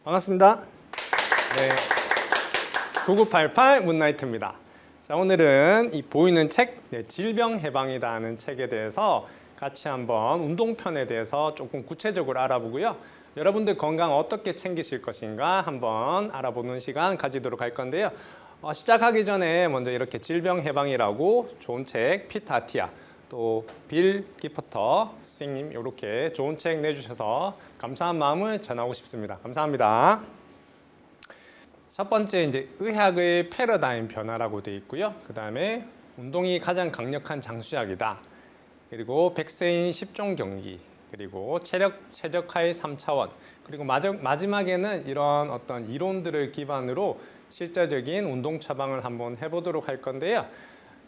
반갑습니다. 네, 9988 문나이트입니다. 자, 오늘은 이 보이는 책, 질병 해방이다 하는 책에 대해서 같이 한번 운동편에 대해서 조금 구체적으로 알아보고요. 여러분들 건강 어떻게 챙기실 것인가 한번 알아보는 시간 가지도록 할 건데요. 시작하기 전에 먼저 이렇게 질병 해방이라고 좋은 책, 피터 아티아, 또 빌 기퍼터 선생님 이렇게 좋은 책 내주셔서 감사한 마음을 전하고 싶습니다. 감사합니다. 첫 번째 이제 의학의 패러다임 변화라고 되어 있고요. 그 다음에 운동이 가장 강력한 장수약이다. 그리고 백세인 10종 경기, 그리고 최적화의 3차원, 그리고 마지막에는 이런 어떤 이론들을 기반으로 실제적인 운동 처방을 한번 해보도록 할 건데요.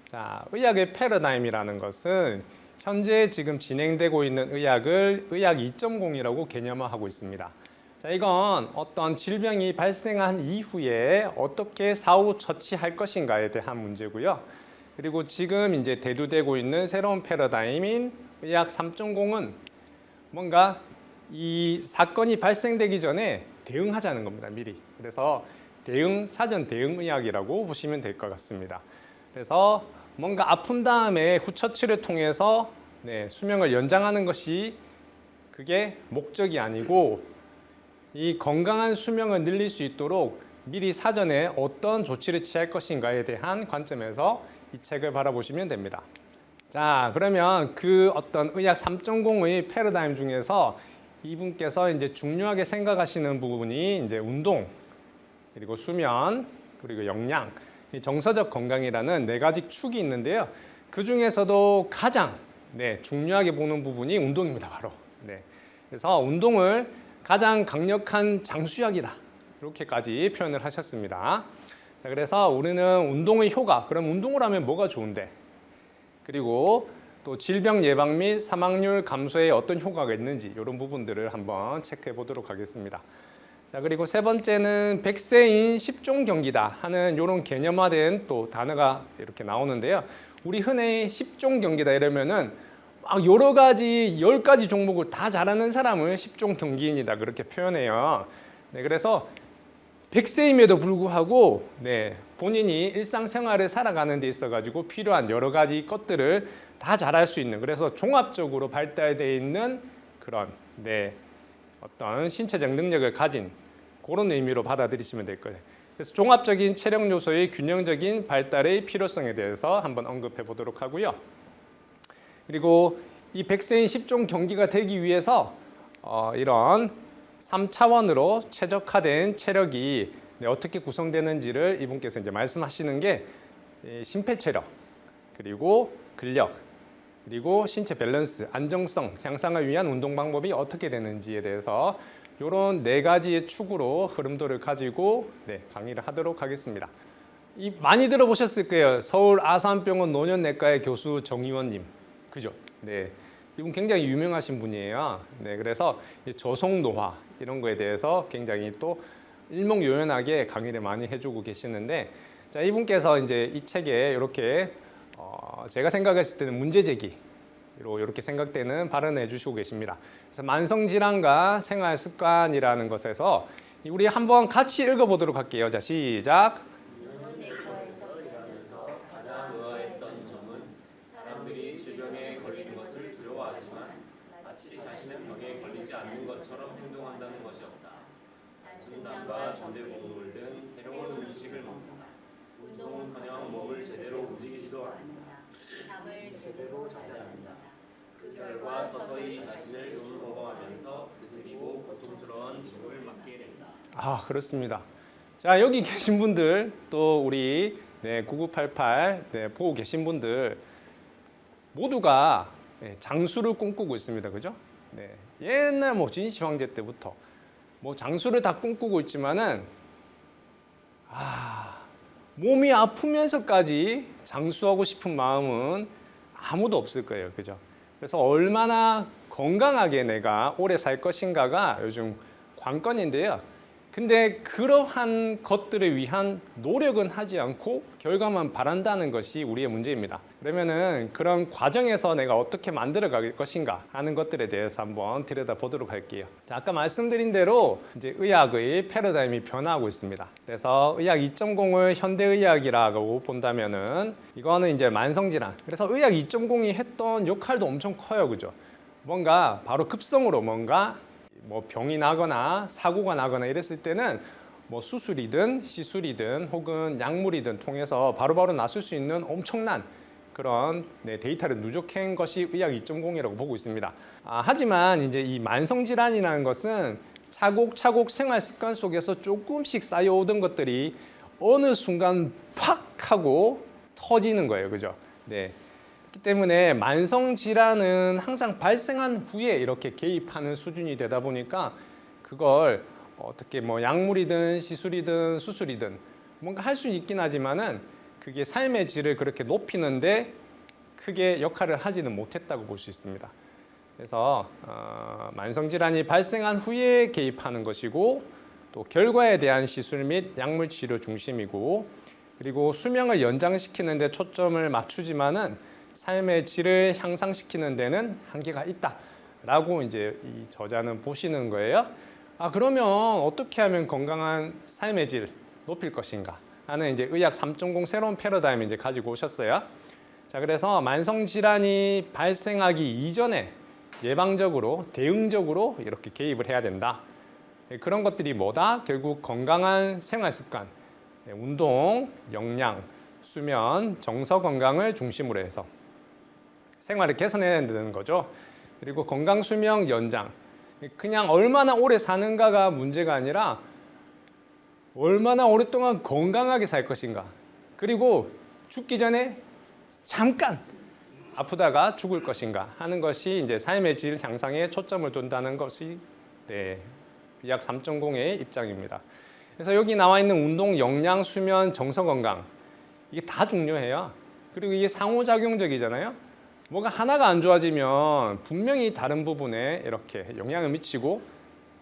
자, 의학의 패러다임이라는 것은 현재 지금 진행되고 있는 의학을 의학 2.0이라고 개념화하고 있습니다. 자, 이건 어떤 질병이 발생한 이후에 어떻게 사후 처치할 것인가에 대한 문제고요. 그리고 지금 이제 대두되고 있는 새로운 패러다임인 의학 3.0은 뭔가 이 사건이 발생되기 전에 대응하자는 겁니다, 미리. 그래서 사전 대응 의학이라고 보시면 될 것 같습니다. 그래서 뭔가 아픈 다음에 후처치를 통해서 수명을 연장하는 것이 그게 목적이 아니고 이 건강한 수명을 늘릴 수 있도록 미리 사전에 어떤 조치를 취할 것인가에 대한 관점에서 이 책을 바라보시면 됩니다. 자, 그러면 그 어떤 의학 3.0의 패러다임 중에서 이분께서 이제 중요하게 생각하시는 부분이 이제 운동, 그리고 수면, 그리고 영양, 정서적 건강이라는 4가지 축이 있는데요. 그 중에서도 가장 중요하게 보는 부분이 운동입니다, 바로. 그래서 운동을 가장 강력한 장수약이다, 이렇게까지 표현을 하셨습니다. 자, 그래서 우리는 운동의 효과, 그럼 운동을 하면 뭐가 좋은데? 그리고 또 질병 예방 및 사망률 감소에 어떤 효과가 있는지 이런 부분들을 한번 체크해 보도록 하겠습니다. 자, 그리고 세 번째는 백세인 10종 경기다 하는 이런 개념화된 또 단어가 이렇게 나오는데요. 우리 흔히 10종 경기다 이러면은 막 여러 가지 10가지 종목을 다 잘하는 사람을 10종 경기인이다 그렇게 표현해요. 그래서 100세임에도 불구하고 본인이 일상생활을 살아가는 데 있어 가지고 필요한 여러 가지 것들을 다 잘할 수 있는, 그래서 종합적으로 발달되어 있는 그런 어떤 신체적 능력을 가진 그런 의미로 받아들이시면 될 거예요. 그래서 종합적인 체력 요소의 균형적인 발달의 필요성에 대해서 한번 언급해 보도록 하고요. 그리고 이 백세인 10종 경기가 되기 위해서 이런 3차원으로 최적화된 체력이 어떻게 구성되는지를 이분께서 이제 말씀하시는 게 심폐체력, 그리고 근력, 그리고 신체 밸런스, 안정성 향상을 위한 운동 방법이 어떻게 되는지에 대해서 이런 4가지의 축으로 흐름도를 가지고 강의를 하도록 하겠습니다. 많이 들어보셨을 거예요. 서울 아산병원 노년내과의 교수 정의원님, 그죠? 이분 굉장히 유명하신 분이에요. 그래서 저속노화 이런 거에 대해서 굉장히 또 일목요연하게 강의를 많이 해주고 계시는데, 자, 이분께서 이제 이 책에 이렇게 제가 생각했을 때는 문제 제기로 이렇게 생각되는 발언을 해주시고 계십니다. 그래서 만성질환과 생활습관이라는 것에서 우리 한번 같이 읽어보도록 할게요. 자, 시작. 내과에서 일하면서 가장 의아했던 점은 사람들이 질병에 걸리는 것을 두려워하지만 마치 자신은 병에 걸리지 않는 것처럼 행동한다는 것이었다. 단순당과 전대곡물 등 해로운 음식을 먹는다. 운동은커녕 몸을 제대로 움직이지도 않는다. 잠을 제대로 자지 않는다. 그 결과 서서히 자신을 음모하면서 그리고 고통스러운 죽음을 맞게 된다. 그렇습니다. 자, 여기 계신 분들, 또 우리 9988 보고 계신 분들 모두가 장수를 꿈꾸고 있습니다. 그죠? 옛날 진시 황제 때부터 장수를 다 꿈꾸고 있지만은 몸이 아프면서까지 장수하고 싶은 마음은 아무도 없을 거예요. 그죠? 그래서 얼마나 건강하게 내가 오래 살 것인가가 요즘 관건인데요. 근데 그러한 것들을 위한 노력은 하지 않고 결과만 바란다는 것이 우리의 문제입니다. 그러면은 그런 과정에서 내가 어떻게 만들어 갈 것인가 하는 것들에 대해서 한번 들여다보도록 할게요. 자, 아까 말씀드린 대로 이제 의학의 패러다임이 변화하고 있습니다. 그래서 의학 2.0을 현대의학이라고 본다면은 이거는 이제 만성질환. 그래서 의학 2.0이 했던 역할도 엄청 커요. 그죠? 뭔가 바로 급성으로 뭔가 뭐 병이 나거나 사고가 나거나 이랬을 때는 뭐 수술이든 시술이든 혹은 약물이든 통해서 바로바로 나설 수 있는 엄청난 그런 데이터를 누적한 것이 의학 2.0이라고 보고 있습니다. 하지만 이제 이 만성 질환이라는 것은 차곡차곡 생활 습관 속에서 조금씩 쌓여오던 것들이 어느 순간 팍 하고 터지는 거예요. 그죠? 네. 그렇기 때문에 만성 질환은 항상 발생한 후에 이렇게 개입하는 수준이 되다 보니까 그걸 어떻게 뭐 약물이든 시술이든 수술이든 뭔가 할 수 있긴 하지만은 그게 삶의 질을 그렇게 높이는데 크게 역할을 하지는 못했다고 볼 수 있습니다. 그래서 만성 질환이 발생한 후에 개입하는 것이고 또 결과에 대한 시술 및 약물 치료 중심이고 그리고 수명을 연장시키는 데 초점을 맞추지만은 삶의 질을 향상시키는 데는 한계가 있다라고 이제 이 저자는 보시는 거예요. 그러면 어떻게 하면 건강한 삶의 질 높일 것인가 하는 이제 의학 3.0 새로운 패러다임을 이제 가지고 오셨어요. 자, 그래서 만성 질환이 발생하기 이전에 예방적으로 대응적으로 이렇게 개입을 해야 된다. 그런 것들이 뭐다? 결국 건강한 생활 습관, 운동, 영양, 수면, 정서 건강을 중심으로 해서 생활을 개선해야 되는 거죠. 그리고 건강 수명 연장. 그냥 얼마나 오래 사는가가 문제가 아니라 얼마나 오랫동안 건강하게 살 것인가. 그리고 죽기 전에 잠깐 아프다가 죽을 것인가 하는 것이 이제 삶의 질 향상에 초점을 둔다는 것이 약 3.0의 입장입니다. 그래서 여기 나와 있는 운동, 영양, 수면, 정서 건강 이게 다 중요해요. 그리고 이게 상호작용적이잖아요. 뭐가 하나가 안 좋아지면 분명히 다른 부분에 이렇게 영향을 미치고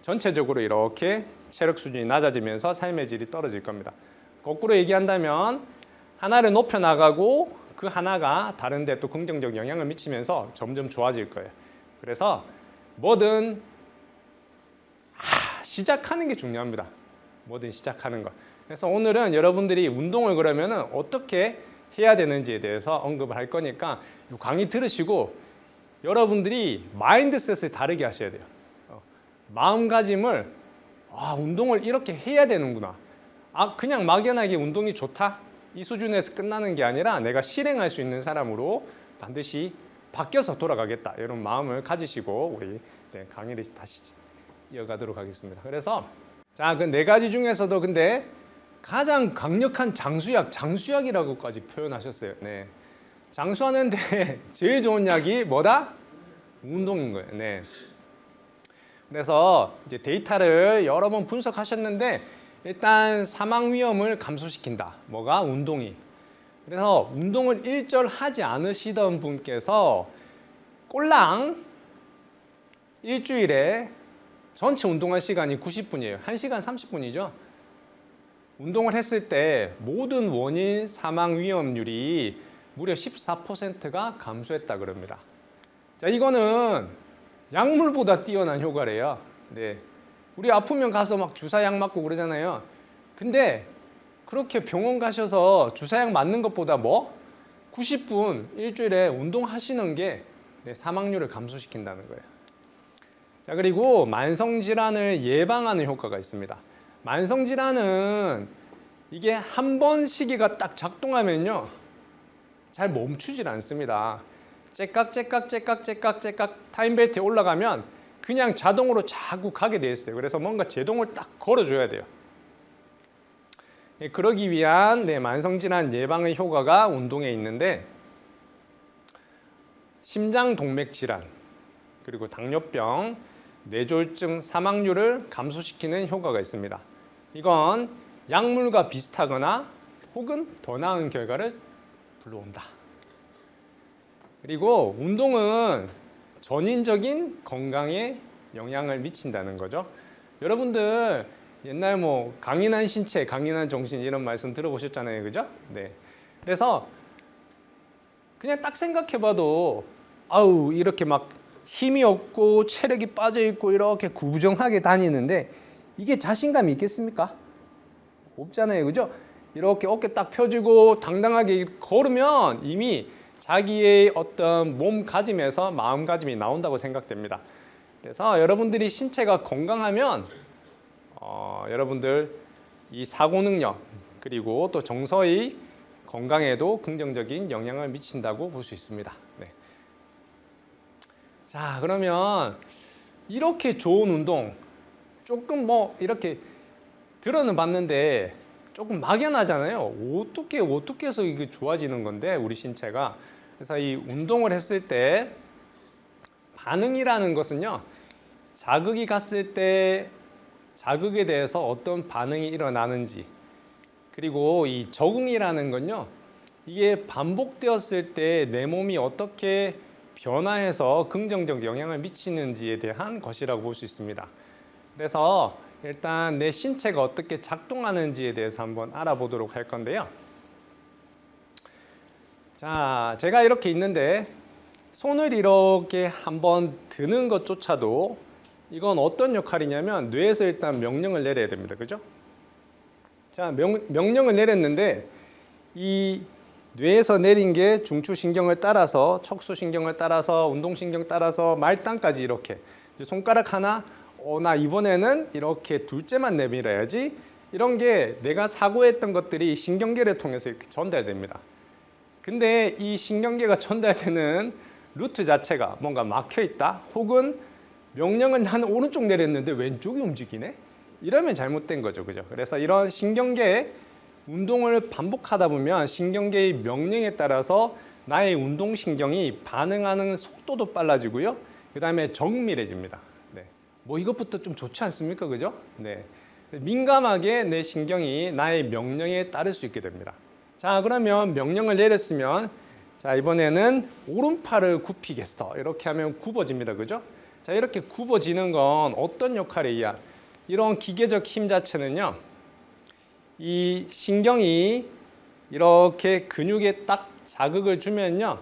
전체적으로 이렇게 체력 수준이 낮아지면서 삶의 질이 떨어질 겁니다. 거꾸로 얘기한다면 하나를 높여 나가고 그 하나가 다른 데 또 긍정적 영향을 미치면서 점점 좋아질 거예요. 그래서 뭐든 시작하는 게 중요합니다. 뭐든 시작하는 것. 그래서 오늘은 여러분들이 운동을 그러면은 어떻게 해야 되는지에 대해서 언급을 할 거니까 이 강의 들으시고 여러분들이 마인드셋을 다르게 하셔야 돼요. 마음가짐을 운동을 이렇게 해야 되는구나. 그냥 막연하게 운동이 좋다 이 수준에서 끝나는 게 아니라 내가 실행할 수 있는 사람으로 반드시 바뀌어서 돌아가겠다 이런 마음을 가지시고 우리 강의를 다시 이어가도록 하겠습니다. 그래서 자, 그 네 가지 중에서도 근데 가장 강력한 장수약이라고까지 표현하셨어요. 네. 장수하는데 제일 좋은 약이 뭐다? 운동인 거예요. 네. 그래서 이제 데이터를 여러 번 분석하셨는데 일단 사망 위험을 감소시킨다. 뭐가? 운동이. 그래서 운동을 일절 하지 않으시던 분께서 꼴랑 일주일에 전체 운동할 시간이 90분이에요. 1시간 30분이죠. 운동을 했을 때 모든 원인 사망 위험률이 무려 14%가 감소했다 그럽니다. 자, 이거는 약물보다 뛰어난 효과래요. 네. 우리 아프면 가서 막 주사약 맞고 그러잖아요. 근데 그렇게 병원 가셔서 주사약 맞는 것보다 90분 일주일에 운동하시는 게 사망률을 감소시킨다는 거예요. 자, 그리고 만성질환을 예방하는 효과가 있습니다. 만성질환은 이게 한 번 시기가 딱 작동하면요 잘 멈추질 않습니다. 째깍 타임벨트에 올라가면 그냥 자동으로 자꾸 가게 돼 있어요. 그래서 뭔가 제동을 딱 걸어줘야 돼요. 그러기 위한 만성질환 예방의 효과가 운동에 있는데 심장동맥질환 그리고 당뇨병, 뇌졸중 사망률을 감소시키는 효과가 있습니다. 이건 약물과 비슷하거나 혹은 더 나은 결과를 불러온다. 그리고 운동은 전인적인 건강에 영향을 미친다는 거죠. 여러분들 옛날 뭐 강인한 신체, 강인한 정신 이런 말씀 들어보셨잖아요, 그죠? 네. 그래서 그냥 딱 생각해봐도 아우 이렇게 막 힘이 없고 체력이 빠져 있고 이렇게 구부정하게 다니는데 이게 자신감이 있겠습니까? 없잖아요, 그죠? 이렇게 어깨 딱 펴주고 당당하게 걸으면 이미 자기의 어떤 몸가짐에서 마음가짐이 나온다고 생각됩니다. 그래서 여러분들이 신체가 건강하면 여러분들 이 사고 능력 그리고 또 정서의 건강에도 긍정적인 영향을 미친다고 볼 수 있습니다. 네. 자, 그러면 이렇게 좋은 운동 조금 뭐 이렇게 들어는 봤는데 조금 막연하잖아요. 어떻게 해서 이게 좋아지는 건데 우리 신체가. 그래서 이 운동을 했을 때 반응이라는 것은요, 자극이 갔을 때 자극에 대해서 어떤 반응이 일어나는지, 그리고 이 적응이라는 건요, 이게 반복되었을 때 내 몸이 어떻게 변화해서 긍정적 영향을 미치는지에 대한 것이라고 볼 수 있습니다. 그래서 일단 내 신체가 어떻게 작동하는지에 대해서 한번 알아보도록 할 건데요. 자, 제가 이렇게 있는데 손을 이렇게 한번 드는 것조차도 이건 어떤 역할이냐면 뇌에서 일단 명령을 내려야 됩니다. 그죠? 자, 명령을 내렸는데 이 뇌에서 내린 게 중추신경을 따라서 척수신경을 따라서 운동신경 따라서 말단까지 이렇게 손가락 하나 나 이번에는 이렇게 둘째만 내밀어야지 이런 게 내가 사고했던 것들이 신경계를 통해서 이렇게 전달됩니다. 근데 이 신경계가 전달되는 루트 자체가 뭔가 막혀 있다 혹은 명령은 나는 오른쪽 내렸는데 왼쪽이 움직이네 이러면 잘못된 거죠. 그죠? 그래서 이런 신경계의 운동을 반복하다 보면 신경계의 명령에 따라서 나의 운동신경이 반응하는 속도도 빨라지고요. 그 다음에 정밀해집니다. 네. 뭐 이것부터 좀 좋지 않습니까? 그죠? 네. 민감하게 내 신경이 나의 명령에 따를 수 있게 됩니다. 자, 그러면 명령을 내렸으면 자, 이번에는 오른팔을 굽히겠어. 이렇게 하면 굽어집니다. 그죠? 자, 이렇게 굽어지는 건 어떤 역할에 의한 이런 기계적 힘 자체는요. 이 신경이 이렇게 근육에 딱 자극을 주면요.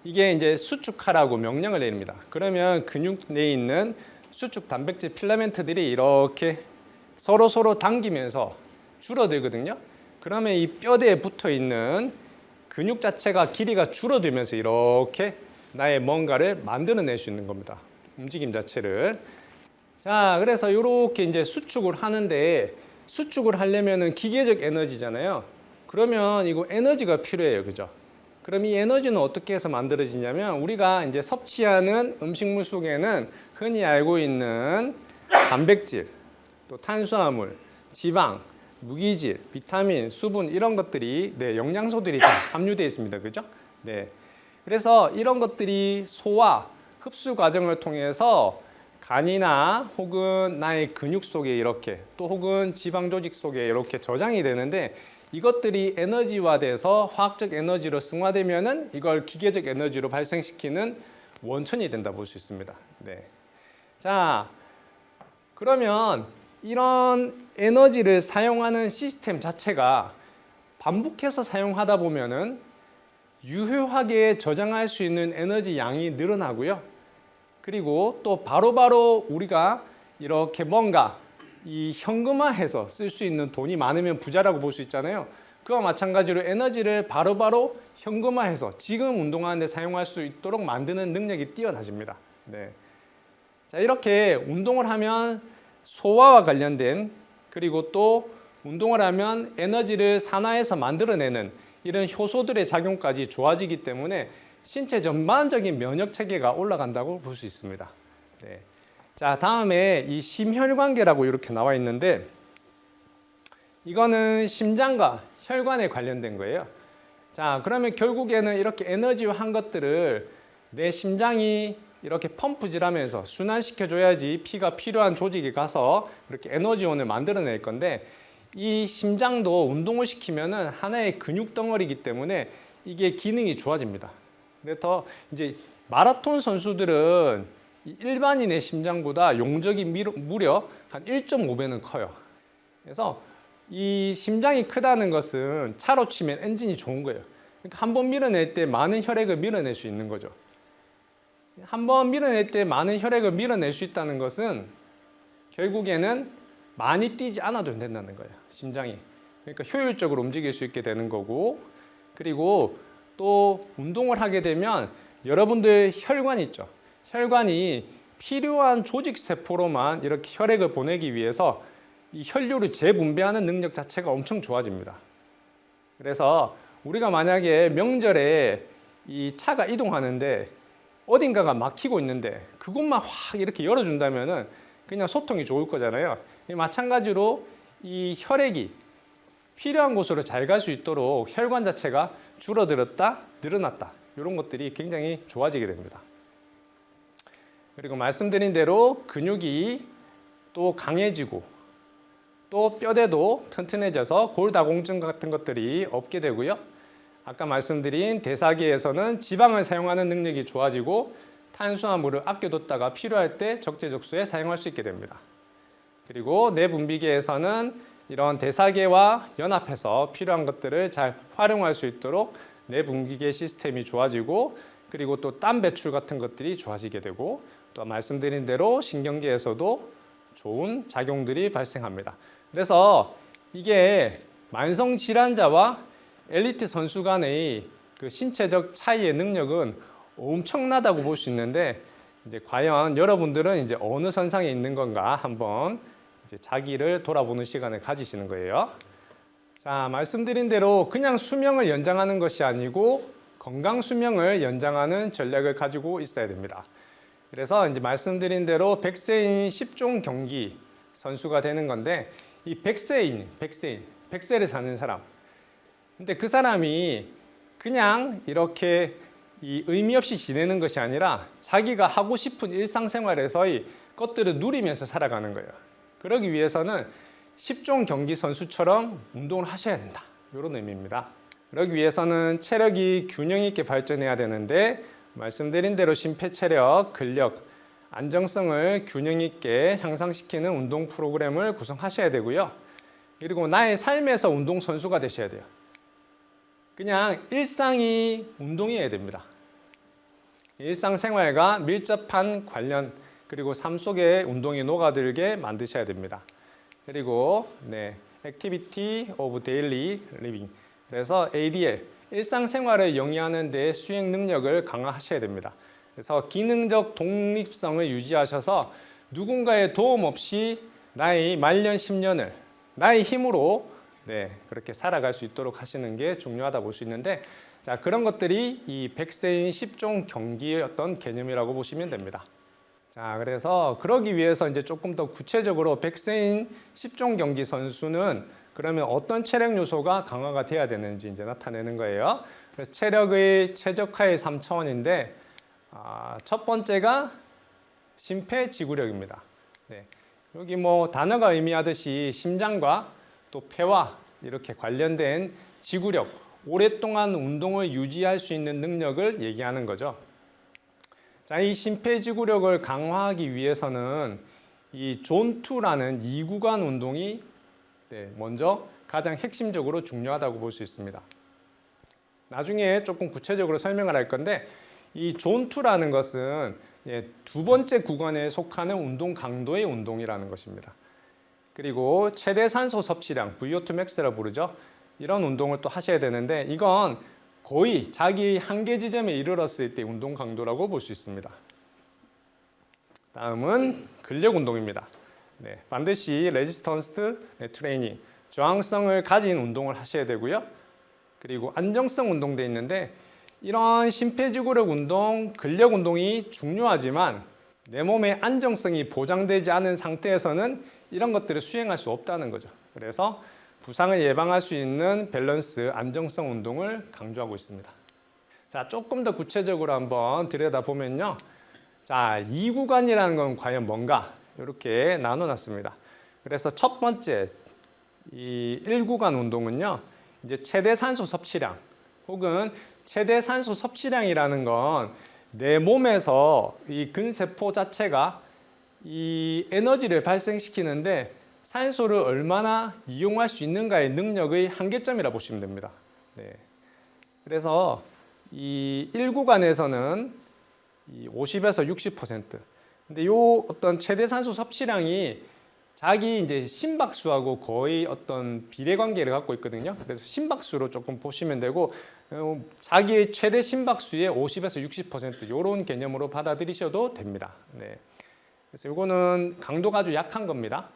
이게 이제 수축하라고 명령을 내립니다. 그러면 근육 내에 있는 수축 단백질 필라멘트들이 이렇게 서로 당기면서 줄어들거든요. 그러면 이 뼈대에 붙어 있는 근육 자체가 길이가 줄어들면서 이렇게 나의 뭔가를 만들어낼 수 있는 겁니다. 움직임 자체를. 자, 그래서 이렇게 이제 수축을 하는데 수축을 하려면은 기계적 에너지잖아요. 그러면 이거 에너지가 필요해요. 그죠? 그럼 이 에너지는 어떻게 해서 만들어지냐면 우리가 이제 섭취하는 음식물 속에는 흔히 알고 있는 단백질, 또 탄수화물, 지방, 무기질, 비타민, 수분 이런 것들이 영양소들이 다 함유되어 있습니다. 그죠? 네. 그래서 이런 것들이 소화, 흡수 과정을 통해서 간이나 혹은 나의 근육 속에 이렇게 또 혹은 지방 조직 속에 이렇게 저장이 되는데 이것들이 에너지화돼서 화학적 에너지로 승화되면은 이걸 기계적 에너지로 발생시키는 원천이 된다 볼 수 있습니다. 네. 자, 그러면 이런 에너지를 사용하는 시스템 자체가 반복해서 사용하다 보면은 유효하게 저장할 수 있는 에너지 양이 늘어나고요. 그리고 또 바로바로 우리가 이렇게 뭔가 이 현금화해서 쓸 수 있는 돈이 많으면 부자라고 볼 수 있잖아요. 그와 마찬가지로 에너지를 바로바로 현금화해서 지금 운동하는 데 사용할 수 있도록 만드는 능력이 뛰어나집니다. 네. 자, 이렇게 운동을 하면 소화와 관련된 그리고 또 운동을 하면 에너지를 산화해서 만들어내는 이런 효소들의 작용까지 좋아지기 때문에 신체 전반적인 면역 체계가 올라간다고 볼 수 있습니다. 네. 자, 다음에 이 심혈관계라고 이렇게 나와 있는데 이거는 심장과 혈관에 관련된 거예요. 자, 그러면 결국에는 이렇게 에너지화한 것들을 내 심장이 이렇게 펌프질하면서 순환시켜줘야지 피가 필요한 조직에 가서 이렇게 에너지원을 만들어낼 건데 이 심장도 운동을 시키면은 하나의 근육 덩어리이기 때문에 이게 기능이 좋아집니다. 그래서 이제 마라톤 선수들은 일반인의 심장보다 용적이 무려 한 1.5배는 커요. 그래서 이 심장이 크다는 것은 차로 치면 엔진이 좋은 거예요. 그러니까 한 번 밀어낼 때 많은 혈액을 밀어낼 수 있는 거죠. 한 번 밀어낼 때 많은 혈액을 밀어낼 수 있다는 것은 결국에는 많이 뛰지 않아도 된다는 거예요. 심장이. 그러니까 효율적으로 움직일 수 있게 되는 거고, 그리고 또 운동을 하게 되면 여러분들 혈관이 있죠. 혈관이 필요한 조직 세포로만 이렇게 혈액을 보내기 위해서 이 혈류를 재분배하는 능력 자체가 엄청 좋아집니다. 그래서 우리가 만약에 명절에 이 차가 이동하는데 어딘가가 막히고 있는데 그곳만 확 이렇게 열어준다면은 그냥 소통이 좋을 거잖아요. 마찬가지로 이 혈액이 필요한 곳으로 잘 갈 수 있도록 혈관 자체가 줄어들었다, 늘어났다, 이런 것들이 굉장히 좋아지게 됩니다. 그리고 말씀드린 대로 근육이 또 강해지고 또 뼈대도 튼튼해져서 골다공증 같은 것들이 없게 되고요. 아까 말씀드린 대사기에서는 지방을 사용하는 능력이 좋아지고 탄수화물을 아껴뒀다가 필요할 때 적재적소에 사용할 수 있게 됩니다. 그리고 내분비계에서는 이런 대사계와 연합해서 필요한 것들을 잘 활용할 수 있도록 내분비계 시스템이 좋아지고, 그리고 또 땀 배출 같은 것들이 좋아지게 되고, 또 말씀드린 대로 신경계에서도 좋은 작용들이 발생합니다. 그래서 이게 만성 질환자와 엘리트 선수 간의 그 신체적 차이의 능력은 엄청나다고 볼 수 있는데, 이제 과연 여러분들은 이제 어느 선상에 있는 건가 한번 이제 자기를 돌아보는 시간을 가지시는 거예요. 자, 말씀드린 대로 그냥 수명을 연장하는 것이 아니고 건강 수명을 연장하는 전략을 가지고 있어야 됩니다. 그래서 이제 말씀드린 대로 100세인 10종 경기 선수가 되는 건데, 이 100세를 사는 사람. 근데 그 사람이 그냥 이렇게 이 의미 없이 지내는 것이 아니라 자기가 하고 싶은 일상생활에서의 것들을 누리면서 살아가는 거예요. 그러기 위해서는 10종 경기 선수처럼 운동을 하셔야 된다, 이런 의미입니다. 그러기 위해서는 체력이 균형 있게 발전해야 되는데, 말씀드린 대로 심폐체력, 근력, 안정성을 균형 있게 향상시키는 운동 프로그램을 구성하셔야 되고요. 그리고 나의 삶에서 운동선수가 되셔야 돼요. 그냥 일상이 운동이어야 됩니다. 일상생활과 밀접한 관련, 그리고 삶 속에 운동이 녹아들게 만드셔야 됩니다. 그리고 Activity of Daily Living, 그래서 ADL, 일상생활을 영위하는 데 수행 능력을 강화하셔야 됩니다. 그래서 기능적 독립성을 유지하셔서 누군가의 도움 없이 나의 말년 10년을 나의 힘으로 그렇게 살아갈 수 있도록 하시는 게 중요하다 볼 수 있는데, 자, 그런 것들이 이 100세인 10종 경기의 어떤 개념이라고 보시면 됩니다. 자, 그래서 그러기 위해서 이제 조금 더 구체적으로 100세인 10종 경기 선수는 그러면 어떤 체력 요소가 강화가 돼야 되는지 이제 나타내는 거예요. 그래서 체력의 최적화의 3차원인데, 첫 번째가 심폐지구력입니다. 여기 뭐 단어가 의미하듯이 심장과 또 폐와 이렇게 관련된 지구력, 오랫동안 운동을 유지할 수 있는 능력을 얘기하는 거죠. 자, 이 심폐지구력을 강화하기 위해서는 이 존2라는 2구간 운동이 먼저 가장 핵심적으로 중요하다고 볼 수 있습니다. 나중에 조금 구체적으로 설명을 할 건데, 이 존2라는 것은 두 번째 구간에 속하는 운동 강도의 운동이라는 것입니다. 그리고 최대 산소 섭취량, VO2 max라고 부르죠. 이런 운동을 또 하셔야 되는데, 이건 거의 자기 한계 지점에 이르렀을 때 운동 강도라고 볼 수 있습니다. 다음은 근력 운동입니다. 반드시 레지스턴스 트레이닝, 저항성을 가진 운동을 하셔야 되고요. 그리고 안정성 운동도 있는데, 이런 심폐지구력 운동, 근력 운동이 중요하지만 내 몸의 안정성이 보장되지 않은 상태에서는 이런 것들을 수행할 수 없다는 거죠. 그래서 부상을 예방할 수 있는 밸런스, 안정성 운동을 강조하고 있습니다. 자, 조금 더 구체적으로 한번 들여다보면요. 자, 2구간이라는 건 과연 뭔가? 이렇게 나눠놨습니다. 그래서 첫 번째, 이 1구간 운동은요, 이제 최대 산소 섭취량, 혹은 최대 산소 섭취량이라는 건 내 몸에서 이 근세포 자체가 이 에너지를 발생시키는데 산소를 얼마나 이용할 수 있는가의 능력의 한계점이라 보시면 됩니다. 네. 그래서 이 1구간에서는 이 50에서 60%. 근데 요 어떤 최대 산소 섭취량이 자기 이제 심박수하고 거의 어떤 비례 관계를 갖고 있거든요. 그래서 심박수로 조금 보시면 되고 자기의 최대 심박수의 50에서 60% 이런 개념으로 받아들이셔도 됩니다. 네. 그래서 이거는 강도가 아주 약한 겁니다.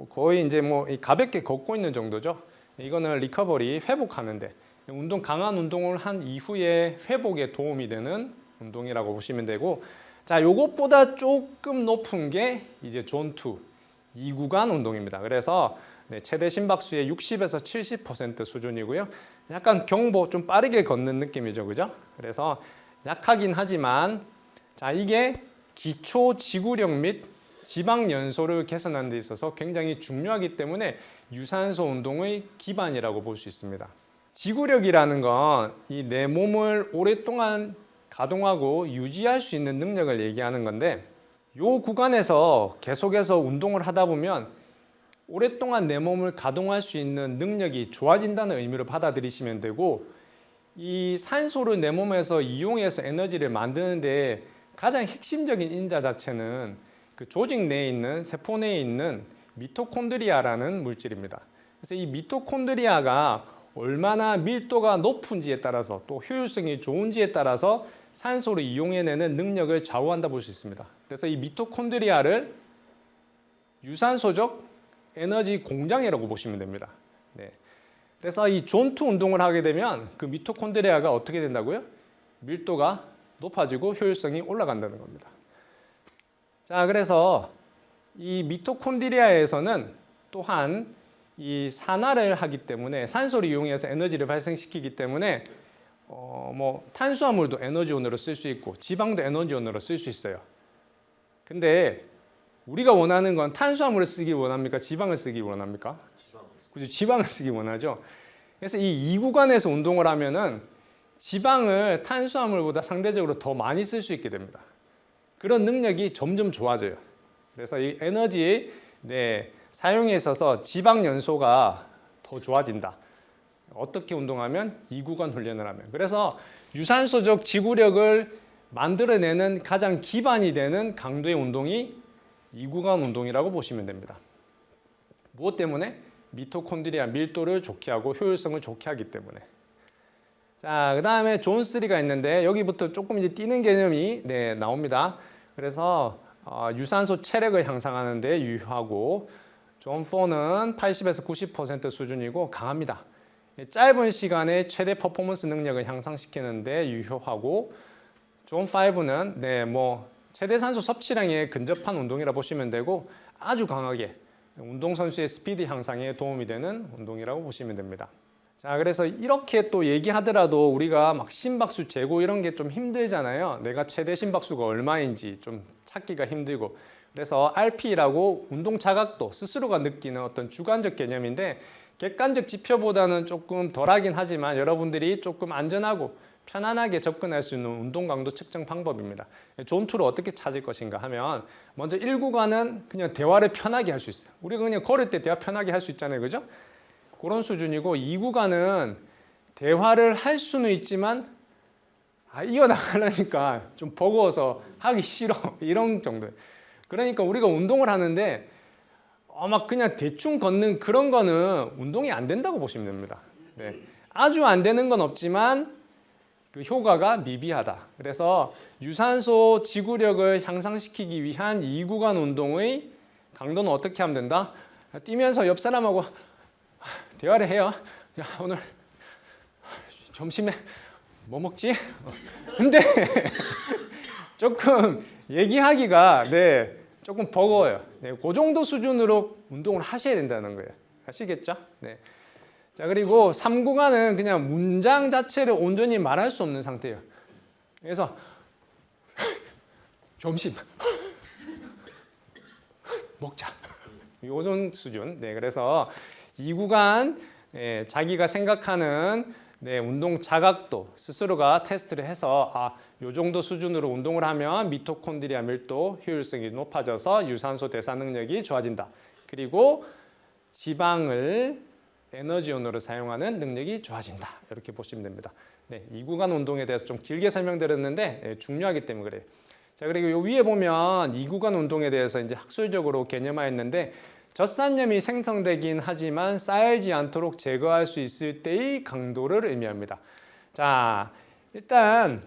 거의 이제 뭐 가볍게 걷고 있는 정도죠. 이거는 리커버리 회복하는데 강한 운동을 한 이후에 회복에 도움이 되는 운동이라고 보시면 되고, 자, 요것보다 조금 높은 게 이제 존2 2구간 운동입니다. 그래서 최대 심박수의 60에서 70% 수준이고요. 약간 경보 좀 빠르게 걷는 느낌이죠, 그죠? 그래서 약하긴 하지만, 자, 이게 기초 지구력 및 지방 연소를 개선하는 데 있어서 굉장히 중요하기 때문에 유산소 운동의 기반이라고 볼 수 있습니다. 지구력이라는 건 이 내 몸을 오랫동안 가동하고 유지할 수 있는 능력을 얘기하는 건데, 이 구간에서 계속해서 운동을 하다 보면 오랫동안 내 몸을 가동할 수 있는 능력이 좋아진다는 의미로 받아들이시면 되고, 이 산소를 내 몸에서 이용해서 에너지를 만드는데 가장 핵심적인 인자 자체는 그 조직 내에 있는 세포 내에 있는 미토콘드리아라는 물질입니다. 그래서 이 미토콘드리아가 얼마나 밀도가 높은지에 따라서 또 효율성이 좋은지에 따라서 산소를 이용해내는 능력을 좌우한다 볼 수 있습니다. 그래서 이 미토콘드리아를 유산소적 에너지 공장이라고 보시면 됩니다. 네. 그래서 이 존2 운동을 하게 되면 그 미토콘드리아가 어떻게 된다고요? 밀도가 높아지고 효율성이 올라간다는 겁니다. 자, 그래서 이 미토콘드리아에서는 또한 이 산화를 하기 때문에 산소를 이용해서 에너지를 발생시키기 때문에 뭐 탄수화물도 에너지원으로 쓸 수 있고 지방도 에너지원으로 쓸 수 있어요. 근데 우리가 원하는 건 탄수화물을 쓰기 원합니까? 지방을 쓰기 원합니까? 그죠? 지방을 쓰기 원하죠. 그래서 이 2구간에서 운동을 하면은 지방을 탄수화물보다 상대적으로 더 많이 쓸 수 있게 됩니다. 그런 능력이 점점 좋아져요. 그래서 이 에너지 사용에 있어서 지방 연소가 더 좋아진다. 어떻게 운동하면? 2구간 훈련을 하면. 그래서 유산소적 지구력을 만들어내는 가장 기반이 되는 강도의 운동이 2구간 운동이라고 보시면 됩니다. 무엇 때문에? 미토콘드리아 밀도를 좋게 하고 효율성을 좋게 하기 때문에. 자, 그 다음에 존3가 있는데 여기부터 조금 이제 뛰는 개념이 나옵니다. 그래서 유산소 체력을 향상하는 데 유효하고, 존4는 80에서 90% 수준이고 강합니다. 짧은 시간에 최대 퍼포먼스 능력을 향상시키는 데 유효하고, 존5는 뭐 최대 산소 섭취량에 근접한 운동이라 보시면 되고 아주 강하게 운동선수의 스피드 향상에 도움이 되는 운동이라고 보시면 됩니다. 자, 그래서 이렇게 또 얘기하더라도 우리가 막 심박수 재고 이런 게 좀 힘들잖아요. 내가 최대 심박수가 얼마인지 좀 찾기가 힘들고. 그래서 RP라고 운동 자각도 스스로가 느끼는 어떤 주관적 개념인데 객관적 지표보다는 조금 덜하긴 하지만 여러분들이 조금 안전하고 편안하게 접근할 수 있는 운동 강도 측정 방법입니다. 존2를 어떻게 찾을 것인가 하면 먼저 1구간은 그냥 대화를 편하게 할 수 있어요. 우리가 그냥 걸을 때 대화 편하게 할 수 있잖아요. 그죠? 그런 수준이고, 2구간은 대화를 할 수는 있지만 이어나가려니까 좀 버거워서 하기 싫어 이런 정도예요. 그러니까 우리가 운동을 하는데 막 그냥 대충 걷는 그런 거는 운동이 안 된다고 보시면 됩니다. 네. 아주 안 되는 건 없지만 그 효과가 미비하다. 그래서 유산소 지구력을 향상시키기 위한 2구간 운동의 강도는 어떻게 하면 된다? 뛰면서 옆 사람하고 대화를 해요. 야, 오늘 점심에 뭐 먹지? 근데 조금 얘기하기가 조금 버거워요. 그 정도 수준으로 운동을 하셔야 된다는 거예요. 아시겠죠? 네. 자, 그리고 3구간은 그냥 문장 자체를 온전히 말할 수 없는 상태예요. 그래서 점심 먹자. 요런 수준. 그래서 2구간 자기가 생각하는 운동 자각도 스스로가 테스트를 해서 요 정도 수준으로 운동을 하면 미토콘드리아 밀도 효율성이 높아져서 유산소 대사 능력이 좋아진다. 그리고 지방을 에너지원으로 사용하는 능력이 좋아진다. 이렇게 보시면 됩니다. 네, 이구간 운동에 대해서 좀 길게 설명드렸는데 중요하기 때문에 그래요. 자, 그리고 요 위에 보면 이구간 운동에 대해서 이제 학술적으로 개념화했는데 젖산염이 생성되긴 하지만 쌓이지 않도록 제거할 수 있을 때의 강도를 의미합니다. 자, 일단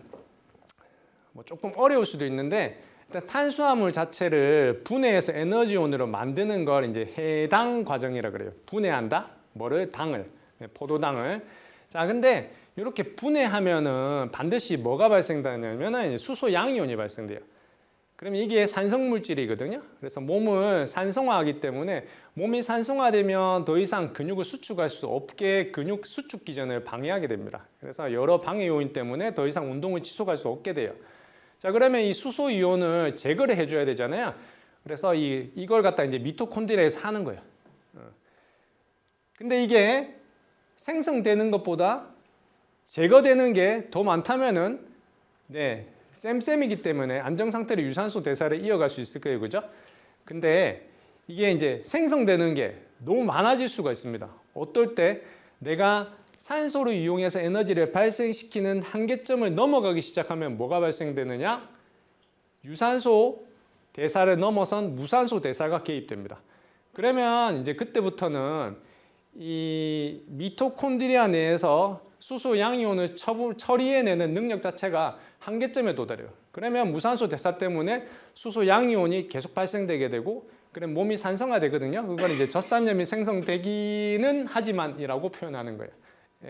뭐 조금 어려울 수도 있는데 일단 탄수화물 자체를 분해해서 에너지원으로 만드는 걸 이제 해당 과정이라 그래요. 분해한다. 뭐를? 당을. 포도당을. 자, 근데 이렇게 분해하면은 반드시 뭐가 발생되냐면은 수소 양이온이 발생돼요. 그러면 이게 산성 물질이거든요. 그래서 몸을 산성화하기 때문에 몸이 산성화되면 더 이상 근육을 수축할 수 없게 근육 수축 기전을 방해하게 됩니다. 그래서 여러 방해 요인 때문에 더 이상 운동을 지속할 수 없게 돼요. 자, 그러면 이 수소 이온을 제거를 해줘야 되잖아요. 그래서 이걸 갖다 이제 미토콘드리아에서 하는 거예요. 근데 이게 생성되는 것보다 제거되는 게 더 많다면은 네, 쌤이기 때문에 안정 상태로 유산소 대사를 이어갈 수 있을 거예요, 그죠? 근데 이게 이제 생성되는 게 너무 많아질 수가 있습니다. 어떨 때 내가 산소를 이용해서 에너지를 발생시키는 한계점을 넘어가기 시작하면 뭐가 발생되느냐? 유산소 대사를 넘어선 무산소 대사가 개입됩니다. 그러면 이제 그때부터는 이 미토콘드리아 내에서 수소 양이온을 처리해내는 능력 자체가 한계점에 도달해요. 그러면 무산소 대사 때문에 수소 양이온이 계속 발생되게 되고 그럼 몸이 산성화되거든요. 그건 이제 젖산염이 생성되기는 하지만이라고 표현하는 거예요.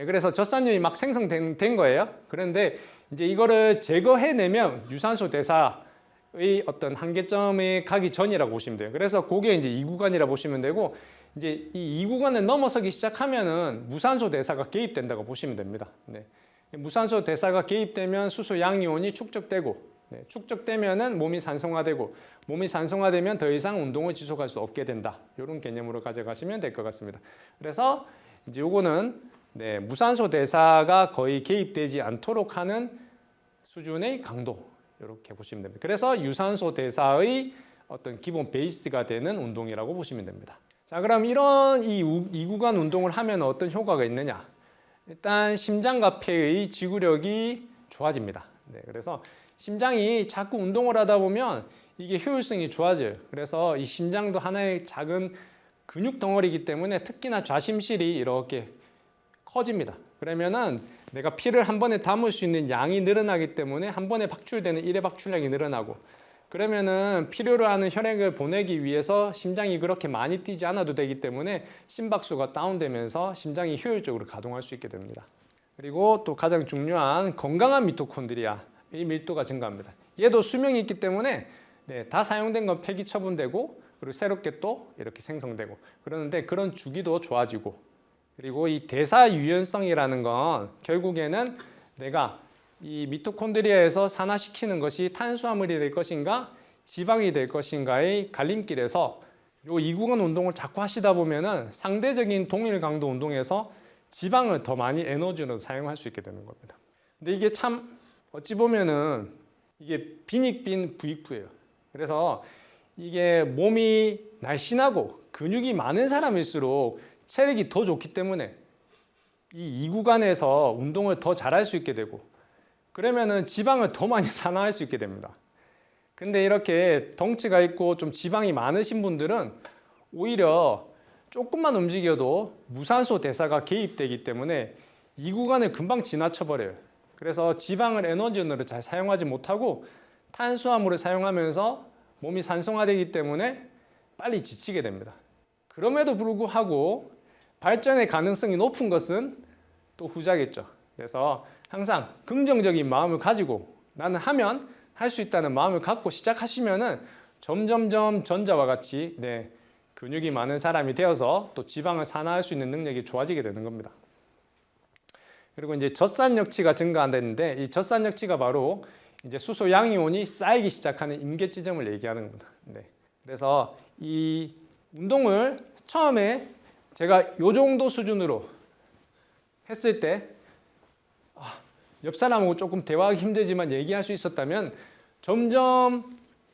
그래서 젖산염이 막 생성된 거예요. 그런데 이제 이거를 제거해내면 유산소 대사의 어떤 한계점에 가기 전이라고 보시면 돼요. 그래서 그게 이제 2구간이라고 보시면 되고 이제 이 2구간을 넘어서기 시작하면은 무산소 대사가 개입된다고 보시면 됩니다. 네. 무산소 대사가 개입되면 수소 양이온이 축적되고 네. 축적되면은 몸이 산성화되고 몸이 산성화되면 더 이상 운동을 지속할 수 없게 된다. 이런 개념으로 가져가시면 될 것 같습니다. 그래서 이제 요거는 네, 무산소 대사가 거의 개입되지 않도록 하는 수준의 강도 이렇게 보시면 됩니다. 그래서 유산소 대사의 어떤 기본 베이스가 되는 운동이라고 보시면 됩니다. 자, 그럼 이런 이 2구간 운동을 하면 어떤 효과가 있느냐? 일단 심장과 폐의 지구력이 좋아집니다. 네, 그래서 심장이 자꾸 운동을 하다 보면 이게 효율성이 좋아져요. 그래서 이 심장도 하나의 작은 근육 덩어리이기 때문에 특히나 좌심실이 이렇게 커집니다. 그러면은 내가 피를 한 번에 담을 수 있는 양이 늘어나기 때문에 한 번에 박출되는 일회 박출량이 늘어나고 그러면은 필요로 하는 혈액을 보내기 위해서 심장이 그렇게 많이 뛰지 않아도 되기 때문에 심박수가 다운되면서 심장이 효율적으로 가동할 수 있게 됩니다. 그리고 또 가장 중요한 건강한 미토콘드리아의 밀도가 증가합니다. 얘도 수명이 있기 때문에 네, 다 사용된 건 폐기 처분되고 그리고 새롭게 또 이렇게 생성되고 그러는데 그런 주기도 좋아지고 그리고 이 대사 유연성이라는 건 결국에는 내가 이 미토콘드리아에서 산화시키는 것이 탄수화물이 될 것인가 지방이 될 것인가의 갈림길에서 이 2구간 운동을 자꾸 하시다 보면은 상대적인 동일 강도 운동에서 지방을 더 많이 에너지로 사용할 수 있게 되는 겁니다. 근데 이게 참 어찌 보면은 이게 빈익빈 부익부예요. 그래서 이게 몸이 날씬하고 근육이 많은 사람일수록 체력이 더 좋기 때문에 이 2구간에서 운동을 더 잘할 수 있게 되고 그러면은 지방을 더 많이 산화할 수 있게 됩니다. 근데 이렇게 덩치가 있고 좀 지방이 많으신 분들은 오히려 조금만 움직여도 무산소 대사가 개입되기 때문에 2구간을 금방 지나쳐 버려요. 그래서 지방을 에너지원으로 잘 사용하지 못하고 탄수화물을 사용하면서 몸이 산성화되기 때문에 빨리 지치게 됩니다. 그럼에도 불구하고 발전의 가능성이 높은 것은 또 후자겠죠. 그래서 항상 긍정적인 마음을 가지고 나는 하면 할 수 있다는 마음을 갖고 시작하시면은 점점점 전자와 같이 네, 근육이 많은 사람이 되어서 또 지방을 산화할 수 있는 능력이 좋아지게 되는 겁니다. 그리고 이제 젖산역치가 증가한다는데 이 젖산역치가 바로 이제 수소 양이온이 쌓이기 시작하는 임계 지점을 얘기하는 겁니다. 네. 그래서 이 운동을 처음에 제가 요 정도 수준으로 했을 때 옆 사람하고 조금 대화하기 힘들지만 얘기할 수 있었다면 점점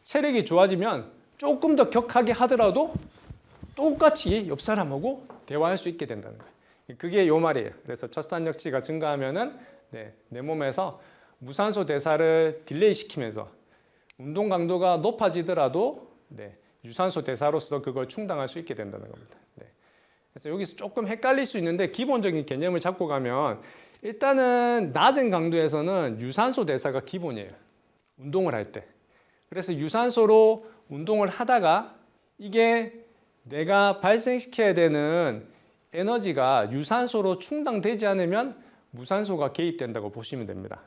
체력이 좋아지면 조금 더 격하게 하더라도 똑같이 옆 사람하고 대화할 수 있게 된다는 거예요. 그게 요 말이에요. 그래서 젖산력치가 증가하면은 내 몸에서 무산소 대사를 딜레이 시키면서 운동 강도가 높아지더라도 유산소 대사로서 그걸 충당할 수 있게 된다는 겁니다. 그래서 여기서 조금 헷갈릴 수 있는데 기본적인 개념을 잡고 가면 일단은 낮은 강도에서는 유산소 대사가 기본이에요. 운동을 할 때. 그래서 유산소로 운동을 하다가 이게 내가 발생시켜야 되는 에너지가 유산소로 충당되지 않으면 무산소가 개입된다고 보시면 됩니다.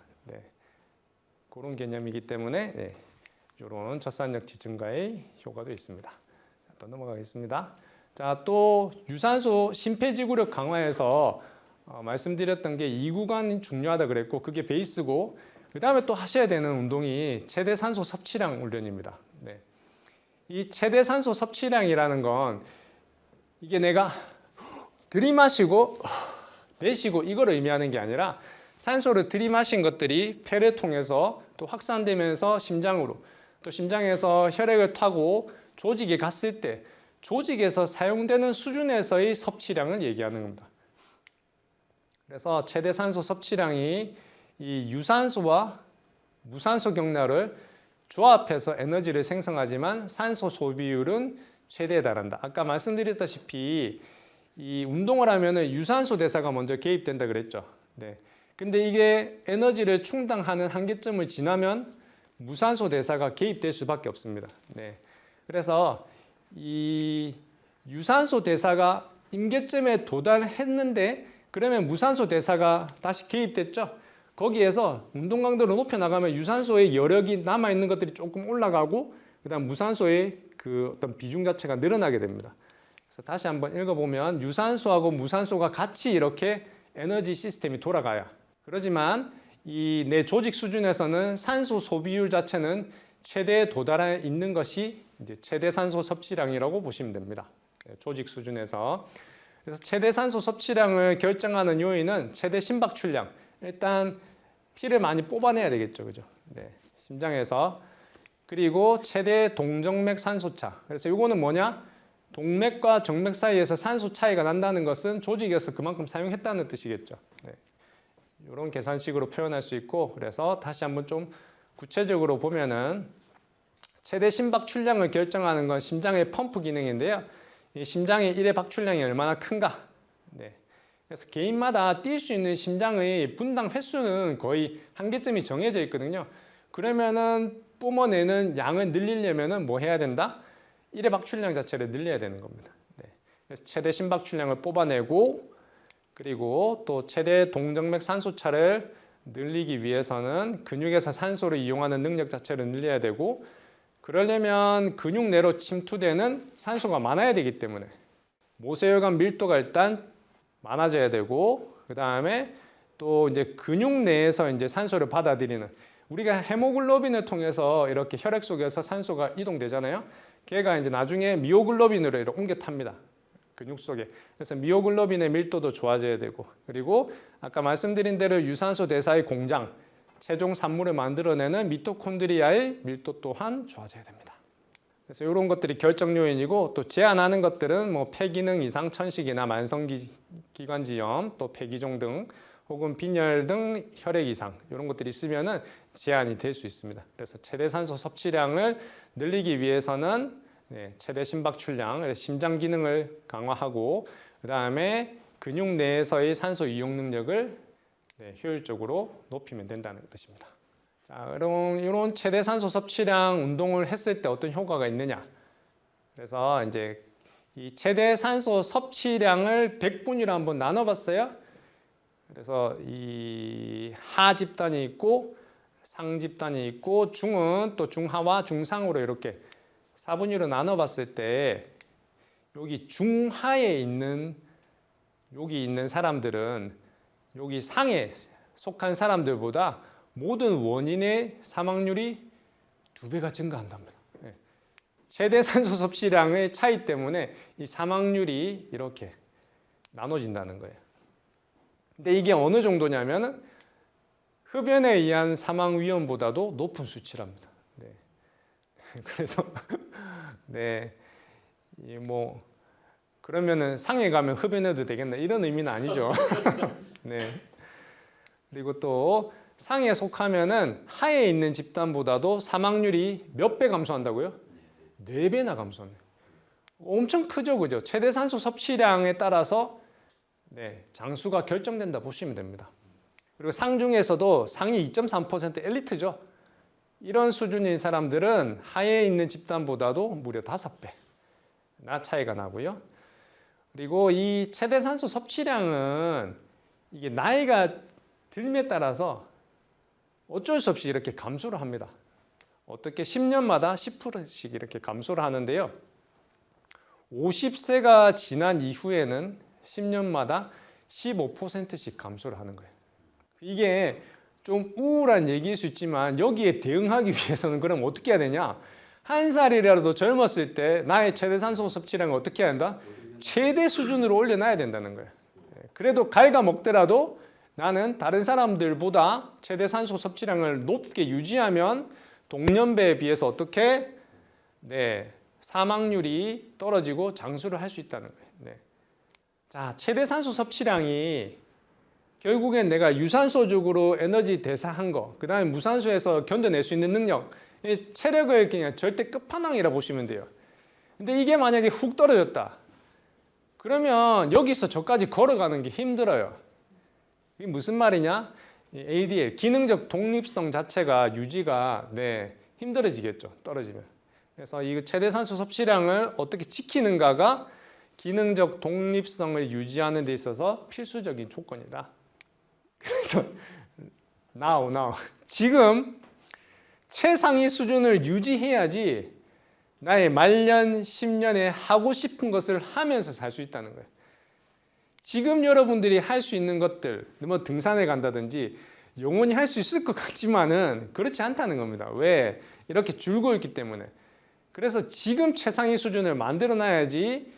그런 개념이기 때문에 이런 젖산력치 증가의 효과도 있습니다. 또 넘어가겠습니다. 자, 또 유산소 심폐지구력 강화에서 말씀드렸던 게 이 구간이 중요하다 그랬고 그게 베이스고 그 다음에 또 하셔야 되는 운동이 최대 산소 섭취량 훈련입니다. 이 최대 산소 섭취량이라는 건 이게 내가 들이마시고 내쉬고 이걸 의미하는 게 아니라 산소를 들이마신 것들이 폐를 통해서 또 확산되면서 심장으로 또 심장에서 혈액을 타고 조직에 갔을 때 조직에서 사용되는 수준에서의 섭취량을 얘기하는 겁니다. 그래서 최대 산소 섭취량이 이 유산소와 무산소 경락을 조합해서 에너지를 생성하지만 산소 소비율은 최대에 달한다. 아까 말씀드렸다시피 이 운동을 하면은 유산소 대사가 먼저 개입된다 그랬죠. 근데 이게 에너지를 충당하는 한계점을 지나면 무산소 대사가 개입될 수밖에 없습니다. 그래서 이 유산소 대사가 임계점에 도달했는데 그러면 무산소 대사가 다시 개입됐죠. 거기에서 운동 강도를 높여 나가면 유산소의 여력이 남아 있는 것들이 조금 올라가고 그다음 무산소의 그 어떤 비중 자체가 늘어나게 됩니다. 그래서 다시 한번 읽어보면 유산소하고 무산소가 같이 이렇게 에너지 시스템이 돌아가야. 그렇지만 이 내 조직 수준에서는 산소 소비율 자체는 최대에 도달해 있는 것이 이제 최대 산소 섭취량이라고 보시면 됩니다. 조직 수준에서. 그래서 최대 산소 섭취량을 결정하는 요인은 최대 심박출량. 일단 피를 많이 뽑아내야 되겠죠, 그죠? 심장에서. 그리고 최대 동정맥 산소차. 그래서 이거는 뭐냐? 동맥과 정맥 사이에서 산소 차이가 난다는 것은 조직에서 그만큼 사용했다는 뜻이겠죠. 이런 계산식으로 표현할 수 있고, 그래서 다시 한번 좀 구체적으로 보면은 최대 심박 출량을 결정하는 건 심장의 펌프 기능인데요. 이 심장의 1회 박출량이 얼마나 큰가. 그래서 개인마다 뛸 수 있는 심장의 분당 횟수는 거의 한계점이 정해져 있거든요. 그러면은 뿜어내는 양을 늘리려면은 뭐 해야 된다? 1회 박출량 자체를 늘려야 되는 겁니다. 그래서 최대 심박출량을 뽑아내고 그리고 또 최대 동정맥 산소차를 늘리기 위해서는 근육에서 산소를 이용하는 능력 자체를 늘려야 되고 그러려면 근육 내로 침투되는 산소가 많아야 되기 때문에 모세혈관 밀도가 일단 많아져야 되고 그 다음에 또 이제 근육 내에서 이제 산소를 받아들이는 우리가 헤모글로빈을 통해서 이렇게 혈액 속에서 산소가 이동되잖아요. 걔가 이제 나중에 미오글로빈으로 이렇게 옮겨 탑니다. 근육 속에. 그래서 미오글로빈의 밀도도 좋아져야 되고 그리고 아까 말씀드린 대로 유산소 대사의 공장, 최종 산물을 만들어내는 미토콘드리아의 밀도 또한 좋아져야 됩니다. 그래서 이런 것들이 결정 요인이고 또 제한하는 것들은 뭐 폐기능 이상 천식이나 만성기관지염, 또 폐기종 등 혹은 빈혈 등 혈액 이상 이런 것들이 있으면은 제한이 될 수 있습니다. 그래서 최대 산소 섭취량을 늘리기 위해서는 최대 심박 출량, 심장 기능을 강화하고 그 다음에 근육 내에서의 산소 이용 능력을 효율적으로 높이면 된다는 뜻입니다. 자, 그럼 이런 최대 산소 섭취량 운동을 했을 때 어떤 효과가 있느냐? 그래서 이제 이 최대 산소 섭취량을 100분위로 한번 나눠봤어요. 그래서 이 하 집단이 있고 상 집단이 있고 중은 또 중하와 중상으로 이렇게 4분위로 나눠봤을 때 여기 중하에 있는 여기 있는 사람들은 여기 상에 속한 사람들보다 모든 원인의 사망률이 2배가 증가한답니다. 최대 산소 섭취량의 차이 때문에 이 사망률이 이렇게 나눠진다는 거예요. 근데 이게 어느 정도냐면은 흡연에 의한 사망 위험보다도 높은 수치랍니다. 그래서 이 뭐 그러면은 상해 가면 흡연해도 되겠나 이런 의미는 아니죠. 네. 그리고 또 상에 속하면은 하에 있는 집단보다도 사망률이 몇 배 감소한다고요? 4배나 감소하네. 엄청 크죠, 그죠? 최대 산소 섭취량에 따라서 네, 장수가 결정된다 보시면 됩니다. 그리고 상 중에서도 상위 2.3% 엘리트죠. 이런 수준인 사람들은 하에 있는 집단보다도 무려 5배나 차이가 나고요. 그리고 이 최대 산소 섭취량은 이게 나이가 들에 따라서 어쩔 수 없이 이렇게 감소를 합니다. 어떻게 10년마다 10%씩 이렇게 감소를 하는데요. 50세가 지난 이후에는 10년마다 15%씩 감소를 하는 거예요. 이게 좀 우울한 얘기일 수 있지만 여기에 대응하기 위해서는 그럼 어떻게 해야 되냐? 한 살이라도 젊었을 때 나의 최대 산소 섭취량을 어떻게 해야 한다? 최대 수준으로 올려놔야 된다는 거예요. 그래도 갉아먹더라도 나는 다른 사람들보다 최대 산소 섭취량을 높게 유지하면 동년배에 비해서 어떻게 사망률이 떨어지고 장수를 할 수 있다는 거예요. 네. 자, 최대 산소 섭취량이 결국엔 내가 유산소적으로 에너지 대사한 거, 그 다음에 무산소에서 견뎌낼 수 있는 능력, 이 체력의 그냥 절대 끝판왕이라 보시면 돼요. 근데 이게 만약에 훅 떨어졌다. 그러면 여기서 저까지 걸어가는 게 힘들어요. 이게 무슨 말이냐? ADL, 기능적 독립성 자체가 유지가 힘들어지겠죠. 떨어지면. 그래서 이 최대 산소 섭취량을 어떻게 지키는가가 기능적 독립성을 유지하는 데 있어서 필수적인 조건이다. 그래서 now 지금 최상위 수준을 유지해야지 나의 말년 10년에 하고 싶은 것을 하면서 살 수 있다는 거예요. 지금 여러분들이 할 수 있는 것들, 뭐 등산에 간다든지 영원히 할 수 있을 것 같지만은 그렇지 않다는 겁니다. 왜? 이렇게 줄고 있기 때문에. 그래서 지금 최상위 수준을 만들어 놔야지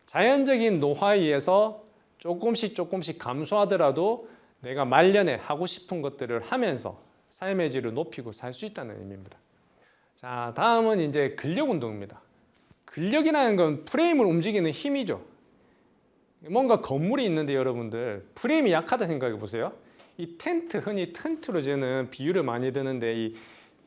자연적인 노화에 의해서 조금씩 감소하더라도 내가 말년에 하고 싶은 것들을 하면서 삶의 질을 높이고 살 수 있다는 의미입니다. 자, 다음은 이제 근력 운동입니다. 근력이라는 건 프레임을 움직이는 힘이죠. 뭔가 건물이 있는데 여러분들 프레임이 약하다 생각해 보세요. 이 텐트, 흔히 텐트로 저는 비유를 많이 드는데 이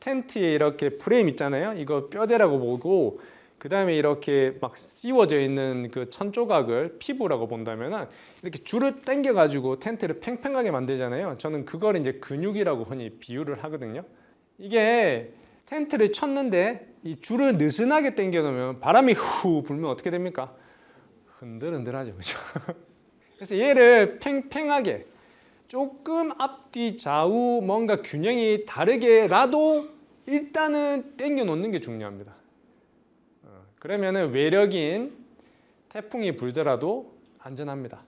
텐트에 이렇게 프레임 있잖아요. 이거 뼈대라고 보고 그 다음에 이렇게 막 씌워져 있는 그 천 조각을 피부라고 본다면은 이렇게 줄을 당겨 가지고 텐트를 팽팽하게 만들잖아요. 저는 그걸 이제 근육이라고 흔히 비유를 하거든요. 이게 텐트를 쳤는데 이 줄을 느슨하게 당겨 놓으면 바람이 후 불면 어떻게 됩니까? 흔들흔들하죠, 그죠? 그래서 얘를 팽팽하게 조금 앞뒤 좌우 뭔가 균형이 다르게라도 일단은 당겨 놓는 게 중요합니다. 그러면은 외력인 태풍이 불더라도 안전합니다.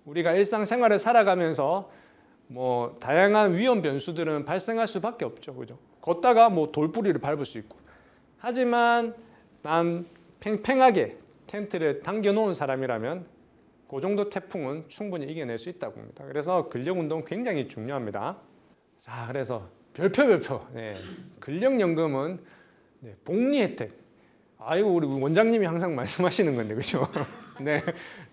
우리가 일상생활을 살아가면서 뭐 다양한 위험 변수들은 발생할 수밖에 없죠, 그죠? 걷다가 뭐 돌뿌리를 밟을 수 있고. 하지만 난 팽팽하게 텐트를 당겨 놓은 사람이라면 그 정도 태풍은 충분히 이겨낼 수 있다고 봅니다. 그래서 근력 운동 굉장히 중요합니다. 자, 그래서 별표. 근력연금은 복리 혜택. 아이고, 우리 원장님이 항상 말씀하시는 건데, 그죠? 네,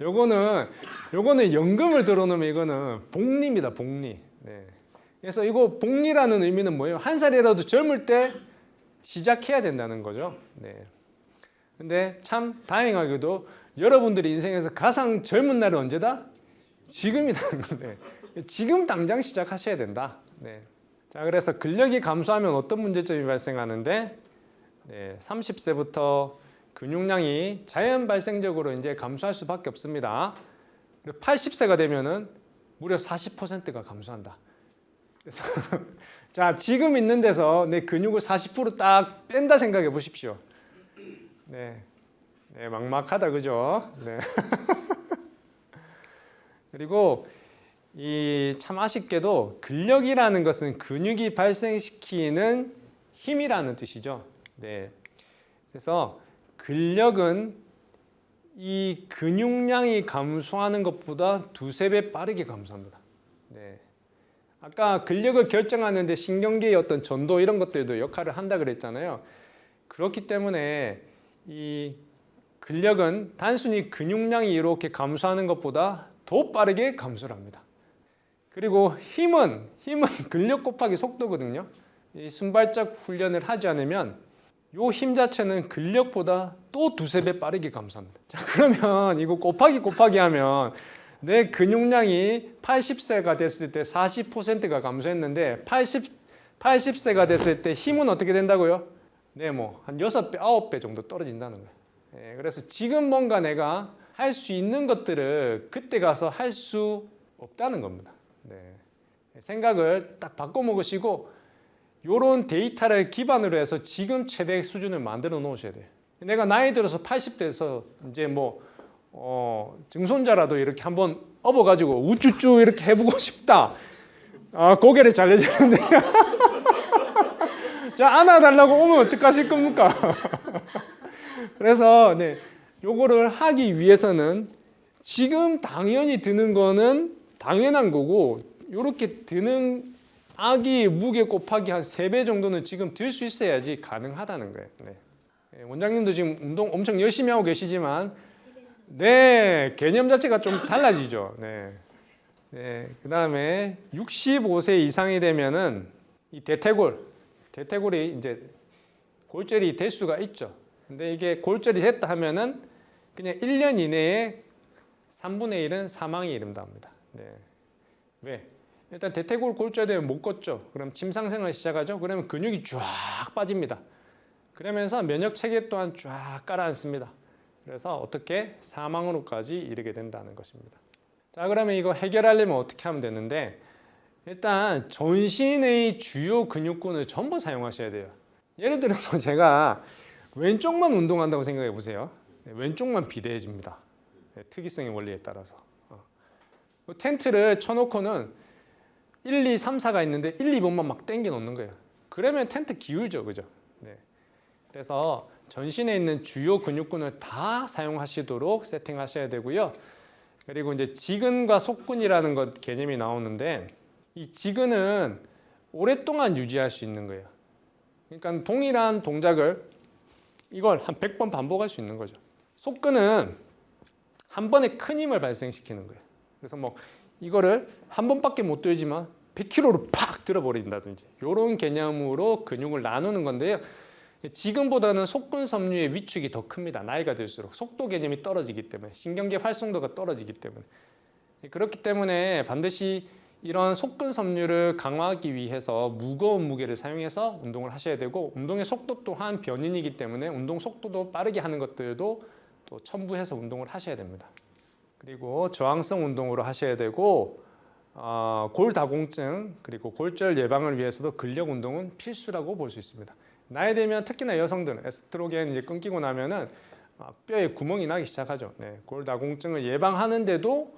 요거는 연금을 들어놓으면 이거는 복리입니다, 복리. 네. 그래서 이거 복리라는 의미는 뭐예요? 한 살이라도 젊을 때 시작해야 된다는 거죠. 네. 근데 참 다행하게도 여러분들이 인생에서 가장 젊은 날은 언제다? 지금이라는 건데 지금 당장 시작하셔야 된다. 네. 자, 그래서 근력이 감소하면 어떤 문제점이 발생하는데 30세부터 근육량이 자연 발생적으로 이제 감소할 수밖에 없습니다. 그리고 80세가 되면은 무려 40%가 감소한다. 그래서 자, 지금 있는 데서 내 근육을 40%딱 뺀다 생각해 보십시오. 네, 막막하다, 그죠? 네. 그리고 이 참 아쉽게도 근력이라는 것은 근육이 발생시키는 힘이라는 뜻이죠. 네. 그래서 근력은 이 근육량이 감소하는 것보다 2~3배 빠르게 감소합니다. 네. 아까 근력을 결정하는데 신경계의 어떤 전도 이런 것들도 역할을 한다 그랬잖아요. 그렇기 때문에 이 근력은 단순히 근육량이 이렇게 감소하는 것보다 더 빠르게 감소를 합니다. 그리고 힘은 근력 곱하기 속도거든요. 이 순발적 훈련을 하지 않으면 요 힘 자체는 근력보다 또 두세 배 빠르게 감소합니다. 자, 그러면 이거 곱하기 하면 내 근육량이 80세가 됐을 때 40%가 감소했는데 80세가 됐을 때 힘은 어떻게 된다고요? 네, 뭐 한 6배, 9배 정도 떨어진다는 거예요. 예, 그래서 지금 뭔가 내가 할 수 있는 것들을 그때 가서 할 수 없다는 겁니다. 네. 생각을 딱 바꿔 먹으시고 이런 데이터를 기반으로 해서 지금 최대 수준을 만들어 놓으셔야 돼요. 내가 나이 들어서 80대에서 이제 뭐 증손자라도 이렇게 한번 업어가지고 우쭈쭈 이렇게 해보고 싶다. 고개를 잘려주는데 자, 안아달라고 오면 어떡하실 겁니까? 그래서 네, 요거를 하기 위해서는 지금 당연히 드는 거는 당연한 거고 이렇게 드는 아기 무게 곱하기 한 3배 정도는 지금 들 수 있어야지 가능하다는 거예요. 네. 원장님도 지금 운동 엄청 열심히 하고 계시지만 네, 개념 자체가 좀 달라지죠. 네. 네, 그다음에 65세 이상이 되면은 이 대퇴골이 이제 골절이 될 수가 있죠. 근데 이게 골절이 됐다 하면은 그냥 1년 이내에 3분의 1은 사망에 이른답니다. 네. 왜? 일단 대퇴골 골절되면 못 걷죠. 그럼 침상생활 시작하죠. 그러면 근육이 쫙 빠집니다. 그러면서 면역 체계 또한 쫙 깔아앉습니다. 그래서 어떻게 사망으로까지 이르게 된다는 것입니다. 자, 그러면 이거 해결하려면 어떻게 하면 되는데 일단 전신의 주요 근육군을 전부 사용하셔야 돼요. 예를 들어서 제가 왼쪽만 운동한다고 생각해 보세요. 왼쪽만 비대해집니다. 특이성의 원리에 따라서. 텐트를 쳐놓고는 1, 2, 3, 4가 있는데 1, 2번만 막 당겨 놓는 거예요. 그러면 텐트 기울죠, 그죠? 네. 그래서 전신에 있는 주요 근육군을 다 사용하시도록 세팅하셔야 되고요. 그리고 이제 지근과 속근이라는 것 개념이 나오는데 이 지근은 오랫동안 유지할 수 있는 거예요. 그러니까 동일한 동작을 이걸 한 100번 반복할 수 있는 거죠. 속근은 한 번에 큰 힘을 발생시키는 거예요. 그래서 뭐 이거를 한 번밖에 못 들지만 100kg로 팍 들어버린다든지 이런 개념으로 근육을 나누는 건데요. 지금보다는 속근 섬유의 위축이 더 큽니다. 나이가 들수록 속도 개념이 떨어지기 때문에 신경계 활성도가 떨어지기 때문에 그렇기 때문에 반드시 이런 속근 섬유를 강화하기 위해서 무거운 무게를 사용해서 운동을 하셔야 되고 운동의 속도 또한 변인이기 때문에 운동 속도도 빠르게 하는 것들도 또 첨부해서 운동을 하셔야 됩니다. 그리고 저항성 운동으로 하셔야 되고 골다공증 그리고 골절 예방을 위해서도 근력 운동은 필수라고 볼 수 있습니다. 나이 들면 특히나 여성들은 에스트로겐 이제 끊기고 나면은 뼈에 구멍이 나기 시작하죠. 네, 골다공증을 예방하는데도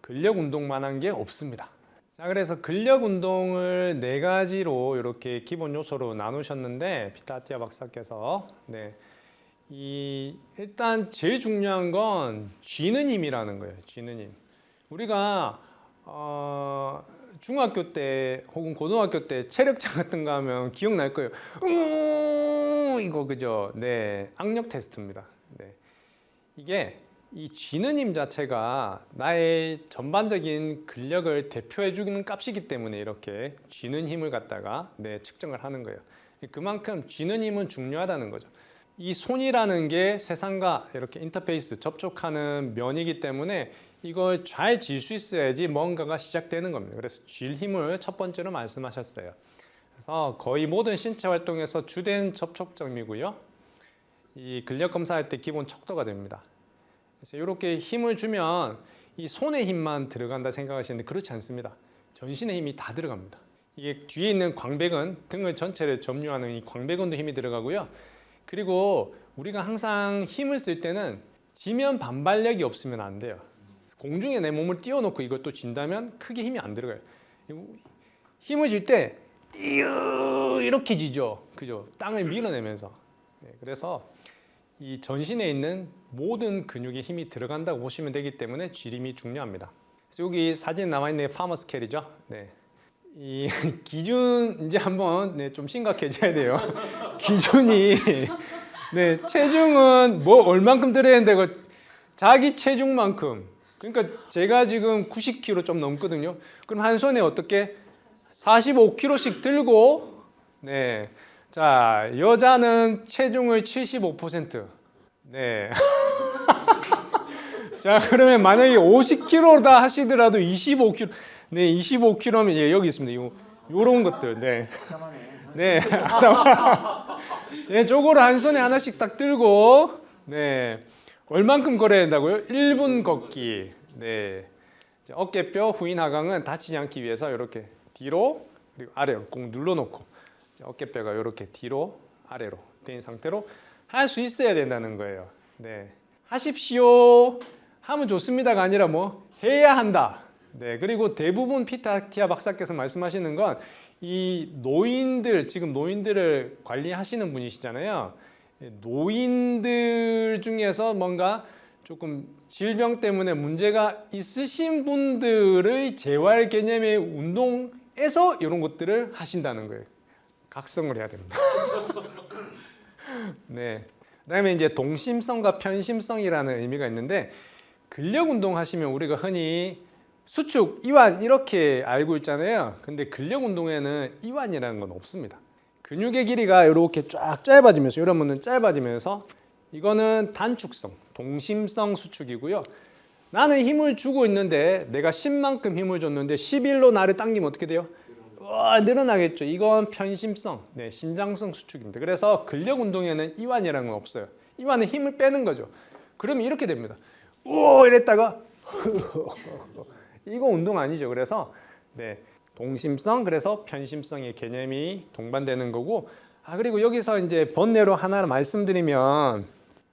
근력 운동만한 게 없습니다. 자, 그래서 근력 운동을 4가지로 이렇게 기본 요소로 나누셨는데 피타티아 박사께서 네. 일단 제일 중요한 건 쥐는 힘이라는 거예요. 쥐는 힘. 우리가 중학교 때 혹은 고등학교 때 체력장 같은 거 하면 기억날 거예요. 이거 그죠? 네, 악력 테스트입니다. 네. 이게 이 쥐는 힘 자체가 나의 전반적인 근력을 대표해 주는 값이기 때문에 이렇게 쥐는 힘을 갖다가 측정을 하는 거예요. 그만큼 쥐는 힘은 중요하다는 거죠. 이 손이라는 게 세상과 이렇게 인터페이스 접촉하는 면이기 때문에 이걸 잘 쥘 수 있어야지 뭔가가 시작되는 겁니다. 그래서 쥘 힘을 첫 번째로 말씀하셨어요. 그래서 거의 모든 신체 활동에서 주된 접촉점이고요. 이 근력 검사할 때 기본 척도가 됩니다. 그래서 이렇게 힘을 주면 이 손의 힘만 들어간다 생각하시는데 그렇지 않습니다. 전신의 힘이 다 들어갑니다. 이게 뒤에 있는 광배근, 등을 전체를 점유하는 이 광배근도 힘이 들어가고요. 그리고 우리가 항상 힘을 쓸 때는 지면 반발력이 없으면 안 돼요. 공중에 내 몸을 띄워놓고 이걸 또 쥔다면 크게 힘이 안 들어가요. 힘을 줄 때 이렇게 쥐죠. 그죠? 땅을 밀어내면서. 그래서 이 전신에 있는 모든 근육에 힘이 들어간다고 보시면 되기 때문에 쥐림이 중요합니다. 여기 사진 남아 있는 게 파머 스케일이죠. 네. 이 기준 이제 한번 좀 심각해져야 돼요. 기준이 네, 체중은 뭐 얼만큼 들어야 되는데 자기 체중만큼. 그러니까 제가 지금 90kg 좀 넘거든요. 그럼 한 손에 어떻게 45kg씩 들고 네. 자, 여자는 체중의 75%. 네. 자, 그러면 만약에 50kg다 하시더라도 25kg. 네, 25kg면 예, 여기 있습니다. 요런 것들. 네. 네. 네, 저거를 한 손에 하나씩 딱 들고 네. 얼만큼 걸어야 된다고요? 1분 걷기. 네. 어깨뼈, 후인 하강은 다치지 않기 위해서 이렇게 뒤로 그리고 아래로 꾹 눌러놓고 어깨뼈가 이렇게 뒤로 아래로 된 상태로 할 수 있어야 된다는 거예요. 네. 하십시오. 하면 좋습니다가 아니라 뭐 해야 한다. 네. 그리고 대부분 피타티아 박사께서 말씀하시는 건 이 노인들 지금 노인들을 관리하시는 분이시잖아요. 노인들 중에서 뭔가 조금 질병 때문에 문제가 있으신 분들의 재활 개념의 운동에서 이런 것들을 하신다는 거예요. 각성을 해야 됩니다. 네. 그다음에 이제 동심성과 편심성이라는 의미가 있는데 근력 운동 하시면 우리가 흔히 수축, 이완 이렇게 알고 있잖아요. 근데 근력 운동에는 이완이라는 건 없습니다. 근육의 길이가 이렇게 쫙 짧아지면서 이런 분은 짧아지면서 이거는 단축성, 동심성 수축이고요. 나는 힘을 주고 있는데 내가 10만큼 힘을 줬는데 11로 나를 당기면 어떻게 돼요? 늘어나겠죠. 이건 편심성, 네, 신장성 수축입니다. 그래서 근력 운동에는 이완이라는 건 없어요. 이완은 힘을 빼는 거죠. 그러면 이렇게 됩니다. 오 이랬다가 이거 운동 아니죠. 그래서 네, 동심성 그래서 편심성의 개념이 동반되는 거고 그리고 여기서 이제 번뇌로 하나 말씀드리면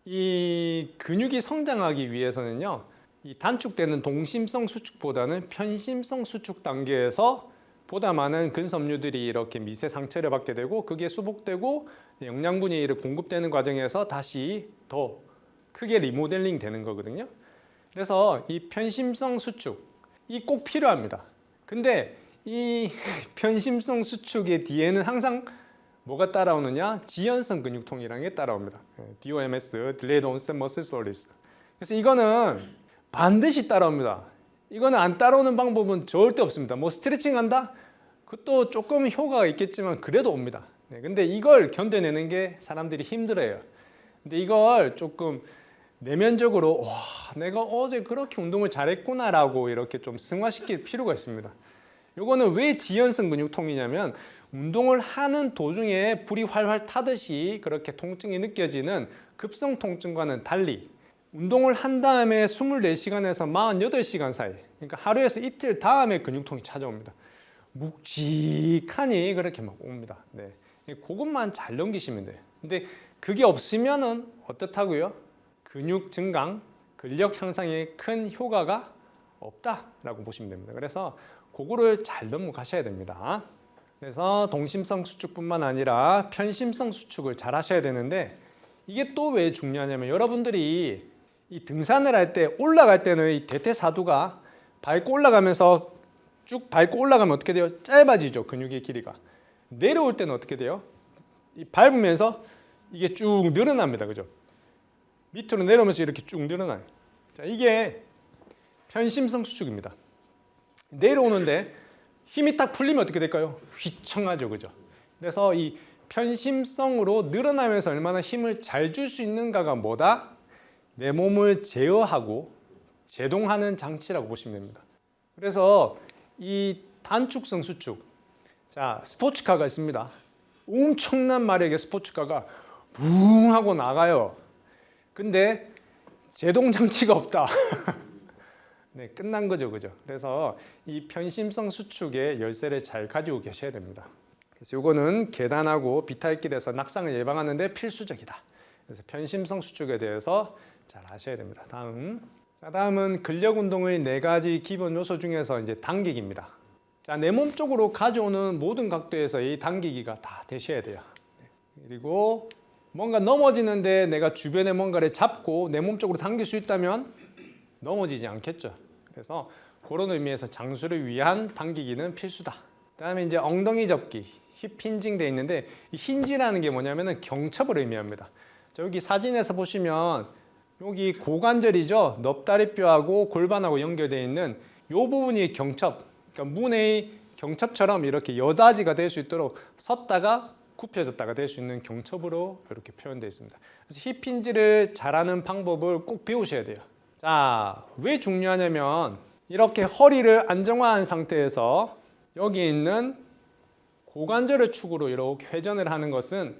이 근육이 성장하기 위해서는요. 이 단축되는 동심성 수축보다는 편심성 수축 단계에서 보다 많은 근섬유들이 이렇게 미세 상처를 받게 되고 그게 수복되고 영양분이 공급되는 과정에서 다시 더 크게 리모델링 되는 거거든요. 그래서 이 편심성 수축 이 꼭 필요합니다. 근데 이 편심성 수축의 뒤에는 항상 뭐가 따라오느냐? 지연성 근육통이라는 게 따라옵니다. DOMS, Delayed Onset Muscle Soreness. 그래서 이거는 반드시 따라옵니다. 이거는 안 따라오는 방법은 절대 없습니다. 뭐 스트레칭 한다? 그것도 조금 효과가 있겠지만 그래도 옵니다. 네, 근데 이걸 견뎌내는 게 사람들이 힘들어요. 근데 이걸 조금 내면적으로 와, 내가 어제 그렇게 운동을 잘했구나라고 이렇게 좀 승화시킬 필요가 있습니다. 요거는 왜 지연성 근육통이냐면 운동을 하는 도중에 불이 활활 타듯이 그렇게 통증이 느껴지는 급성 통증과는 달리 운동을 한 다음에 24시간에서 48시간 사이 그러니까 하루에서 이틀 다음에 근육통이 찾아옵니다. 묵직하니 그렇게 막 옵니다. 네. 그것만 잘 넘기시면 돼요. 근데 그게 없으면은 어떻다고요? 근육 증강, 근력 향상에 큰 효과가 없다라고 보시면 됩니다. 그래서 그거를 잘 넘어가셔야 됩니다. 그래서 동심성 수축뿐만 아니라 편심성 수축을 잘 하셔야 되는데 이게 또 왜 중요하냐면 여러분들이 이 등산을 할 때 올라갈 때는 이 대퇴사두가 밟고 올라가면서 쭉 밟고 올라가면 어떻게 돼요? 짧아지죠. 근육의 길이가. 내려올 때는 어떻게 돼요? 이 밟으면서 이게 쭉 늘어납니다. 그죠? 밑으로 내려오면서 이렇게 쭉 늘어나요. 자, 이게 편심성 수축입니다. 내려오는데 힘이 딱 풀리면 어떻게 될까요? 휘청하죠. 그죠? 그래서 이 편심성으로 늘어나면서 얼마나 힘을 잘 줄 수 있는가가 뭐다? 내 몸을 제어하고 제동하는 장치라고 보시면 됩니다. 그래서 이 단축성 수축. 자, 스포츠카가 있습니다. 엄청난 마력의 스포츠카가 붕 하고 나가요. 근데 제동 장치가 없다. 네, 끝난 거죠, 그죠? 그래서 이 편심성 수축의 열쇠를 잘 가지고 계셔야 됩니다. 그래서 이거는 계단하고 비탈길에서 낙상을 예방하는 데 필수적이다. 그래서 편심성 수축에 대해서 잘 아셔야 됩니다. 다음은 근력 운동의 4가지 기본 요소 중에서 이제 당기기입니다. 자, 내 몸 쪽으로 가져오는 모든 각도에서 이 당기기가 다 되셔야 돼요. 그리고 뭔가 넘어지는데 내가 주변에 뭔가를 잡고 내 몸 쪽으로 당길 수 있다면 넘어지지 않겠죠. 그래서 그런 의미에서 장수를 위한 당기기는 필수다. 그다음에 이제 엉덩이 접기, 힙 힌징 돼 있는데 이 힌지라는 게 뭐냐면은 경첩을 의미합니다. 자, 여기 사진에서 보시면 여기 고관절이죠. 넙다리뼈하고 골반하고 연결되어 있는 이 부분이 경첩, 그러니까 문의 경첩처럼 이렇게 여다지가 될 수 있도록 섰다가 굽혀졌다가 될 수 있는 경첩으로 이렇게 표현되어 있습니다. 그래서 힙힌지를 잘하는 방법을 꼭 배우셔야 돼요. 자, 왜 중요하냐면 이렇게 허리를 안정화한 상태에서 여기 있는 고관절의 축으로 이렇게 회전을 하는 것은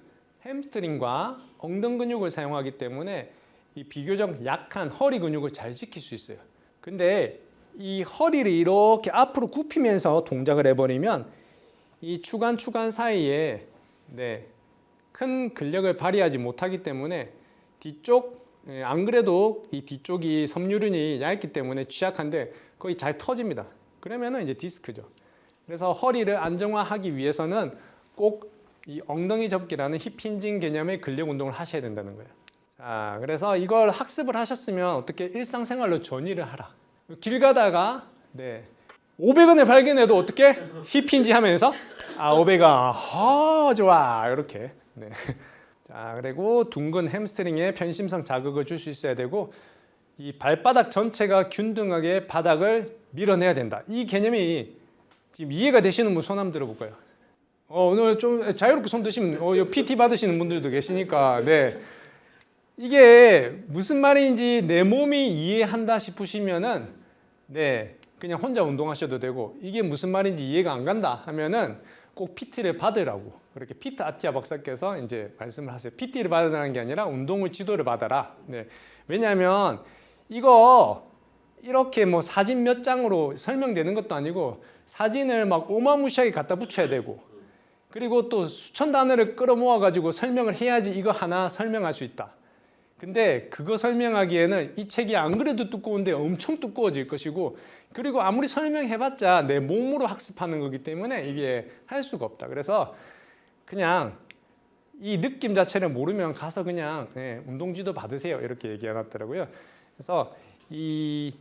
햄스트링과 엉덩 근육을 사용하기 때문에 이 비교적 약한 허리 근육을 잘 지킬 수 있어요. 근데 이 허리를 이렇게 앞으로 굽히면서 동작을 해버리면 이 추간 사이에 큰 근력을 발휘하지 못하기 때문에 뒤쪽, 안 그래도 이 뒤쪽이 섬유륜이 얇기 때문에 취약한데 거의 잘 터집니다. 그러면은 이제 디스크죠. 그래서 허리를 안정화하기 위해서는 꼭 이 엉덩이 접기라는 힙힌징 개념의 근력 운동을 하셔야 된다는 거예요. 자, 그래서 이걸 학습을 하셨으면 어떻게 일상생활로 전이를 하라. 길 가다가 500원을 발견해도 어떻게 힙힌지 하면서 500원 좋아 이렇게. 자, 그리고 둥근 햄스트링에 편심성 자극을 줄 수 있어야 되고 이 발바닥 전체가 균등하게 바닥을 밀어내야 된다. 이 개념이 지금 이해가 되시는 분 손 한번 들어볼까요? 오늘 좀 자유롭게 손 드시면 PT 받으시는 분들도 계시니까 이게 무슨 말인지 내 몸이 이해한다 싶으시면은 그냥 혼자 운동하셔도 되고 이게 무슨 말인지 이해가 안 간다 하면은 꼭 PT를 받으라고 그렇게 피트 아티아 박사께서 이제 말씀을 하세요. PT를 받으라는 게 아니라 운동을 지도를 받아라. 왜냐하면 이거 이렇게 뭐 사진 몇 장으로 설명되는 것도 아니고 사진을 막 어마무시하게 갖다 붙여야 되고 그리고 또 수천 단어를 끌어모아 가지고 설명을 해야지 이거 하나 설명할 수 있다. 근데 그거 설명하기에는 이 책이 안 그래도 두꺼운데 엄청 두꺼워질 것이고 그리고 아무리 설명해봤자 내 몸으로 학습하는 거기 때문에 이게 할 수가 없다. 그래서 그냥 이 느낌 자체를 모르면 가서 그냥 운동지도 받으세요 이렇게 얘기해놨더라고요. 그래서 이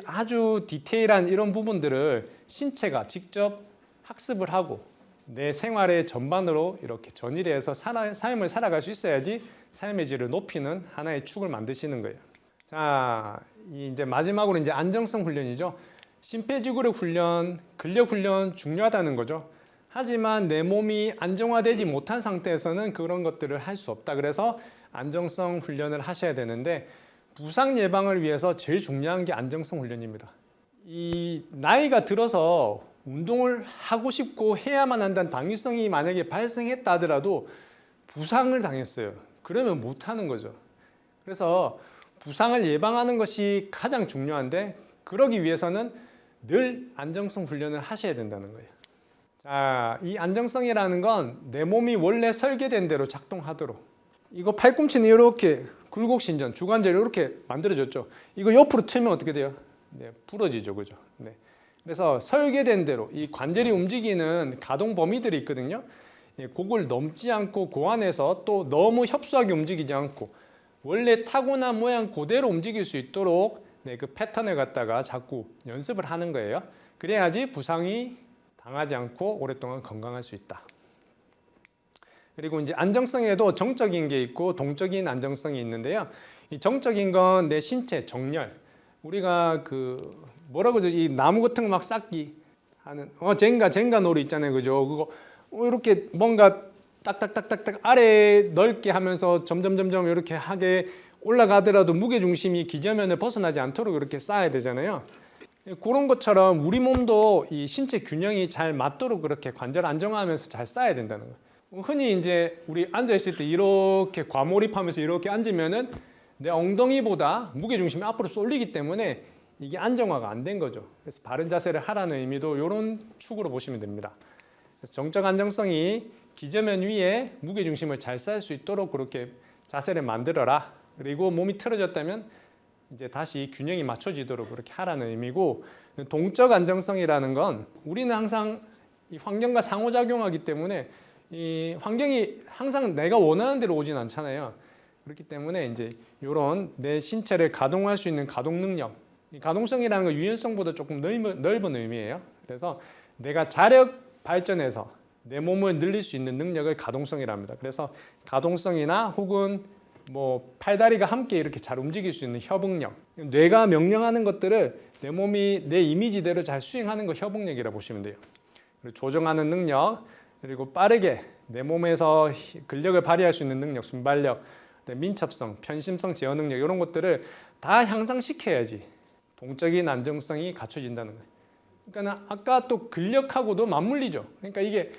아주 디테일한 이런 부분들을 신체가 직접 학습을 하고 내 생활의 전반으로 이렇게 전이해서 삶을 살아갈 수 있어야지 삶의 질을 높이는 하나의 축을 만드시는 거예요. 자, 이제 마지막으로 이제 안정성 훈련이죠. 심폐지구력 훈련, 근력 훈련 중요하다는 거죠. 하지만 내 몸이 안정화되지 못한 상태에서는 그런 것들을 할 수 없다. 그래서 안정성 훈련을 하셔야 되는데 부상 예방을 위해서 제일 중요한 게 안정성 훈련입니다. 이 나이가 들어서 운동을 하고 싶고 해야만 한다는 당위성이 만약에 발생했다 하더라도 부상을 당했어요. 그러면 못하는 거죠. 그래서 부상을 예방하는 것이 가장 중요한데 그러기 위해서는 늘 안정성 훈련을 하셔야 된다는 거예요. 자, 이 안정성이라는 건 내 몸이 원래 설계된 대로 작동하도록 이거 팔꿈치는 이렇게 굴곡신전, 주관절이 이렇게 만들어졌죠. 이거 옆으로 틀면 어떻게 돼요? 부러지죠. 그죠? 그래서 설계된 대로 이 관절이 움직이는 가동 범위들이 있거든요. 그걸 넘지 않고 그 안에서 또 너무 협소하게 움직이지 않고 원래 타고난 모양 그대로 움직일 수 있도록 그 패턴을 갖다가 자꾸 연습을 하는 거예요. 그래야지 부상이 당하지 않고 오랫동안 건강할 수 있다. 그리고 이제 안정성에도 정적인 게 있고 동적인 안정성이 있는데요. 이 정적인 건 내 신체 정렬. 우리가 뭐라고 그러죠? 이 나무 같은 거 막 쌓기 하는 젠가 놀이 있잖아요. 그죠? 그거 이렇게 뭔가 딱딱딱딱딱 아래 넓게 하면서 점점 이렇게 하게 올라가더라도 무게 중심이 기저면을 벗어나지 않도록 이렇게 쌓아야 되잖아요. 그런 것처럼 우리 몸도 이 신체 균형이 잘 맞도록 그렇게 관절 안정화하면서 잘 쌓아야 된다는 거예요. 흔히 이제 우리 앉아 있을 때 이렇게 과몰입하면서 이렇게 앉으면은 내 엉덩이보다 무게 중심이 앞으로 쏠리기 때문에 이게 안정화가 안 된 거죠. 그래서 바른 자세를 하라는 의미도 이런 축으로 보시면 됩니다. 그래서 정적 안정성이 기저면 위에 무게 중심을 잘 쌓을 수 있도록 그렇게 자세를 만들어라. 그리고 몸이 틀어졌다면 이제 다시 균형이 맞춰지도록 그렇게 하라는 의미고, 동적 안정성이라는 건 우리는 항상 이 환경과 상호작용하기 때문에 이 환경이 항상 내가 원하는 대로 오진 않잖아요. 그렇기 때문에 이제 이런 내 신체를 가동할 수 있는 가동 능력, 이 가동성이라는 건 유연성보다 조금 넓은 의미예요. 그래서 내가 자력 발전해서 내 몸을 늘릴 수 있는 능력을 가동성이라 합니다. 그래서 가동성이나 혹은 뭐 팔다리가 함께 이렇게 잘 움직일 수 있는 협응력, 뇌가 명령하는 것들을 내 몸이 내 이미지대로 잘 수행하는 거 협응력이라 보시면 돼요. 그리고 조정하는 능력, 그리고 빠르게 내 몸에서 근력을 발휘할 수 있는 능력, 순발력, 민첩성, 편심성, 제어 능력 이런 것들을 다 향상시켜야지 동적인 안정성이 갖춰진다는 거예요. 그러니까 아까 또 근력하고도 맞물리죠. 그러니까 이게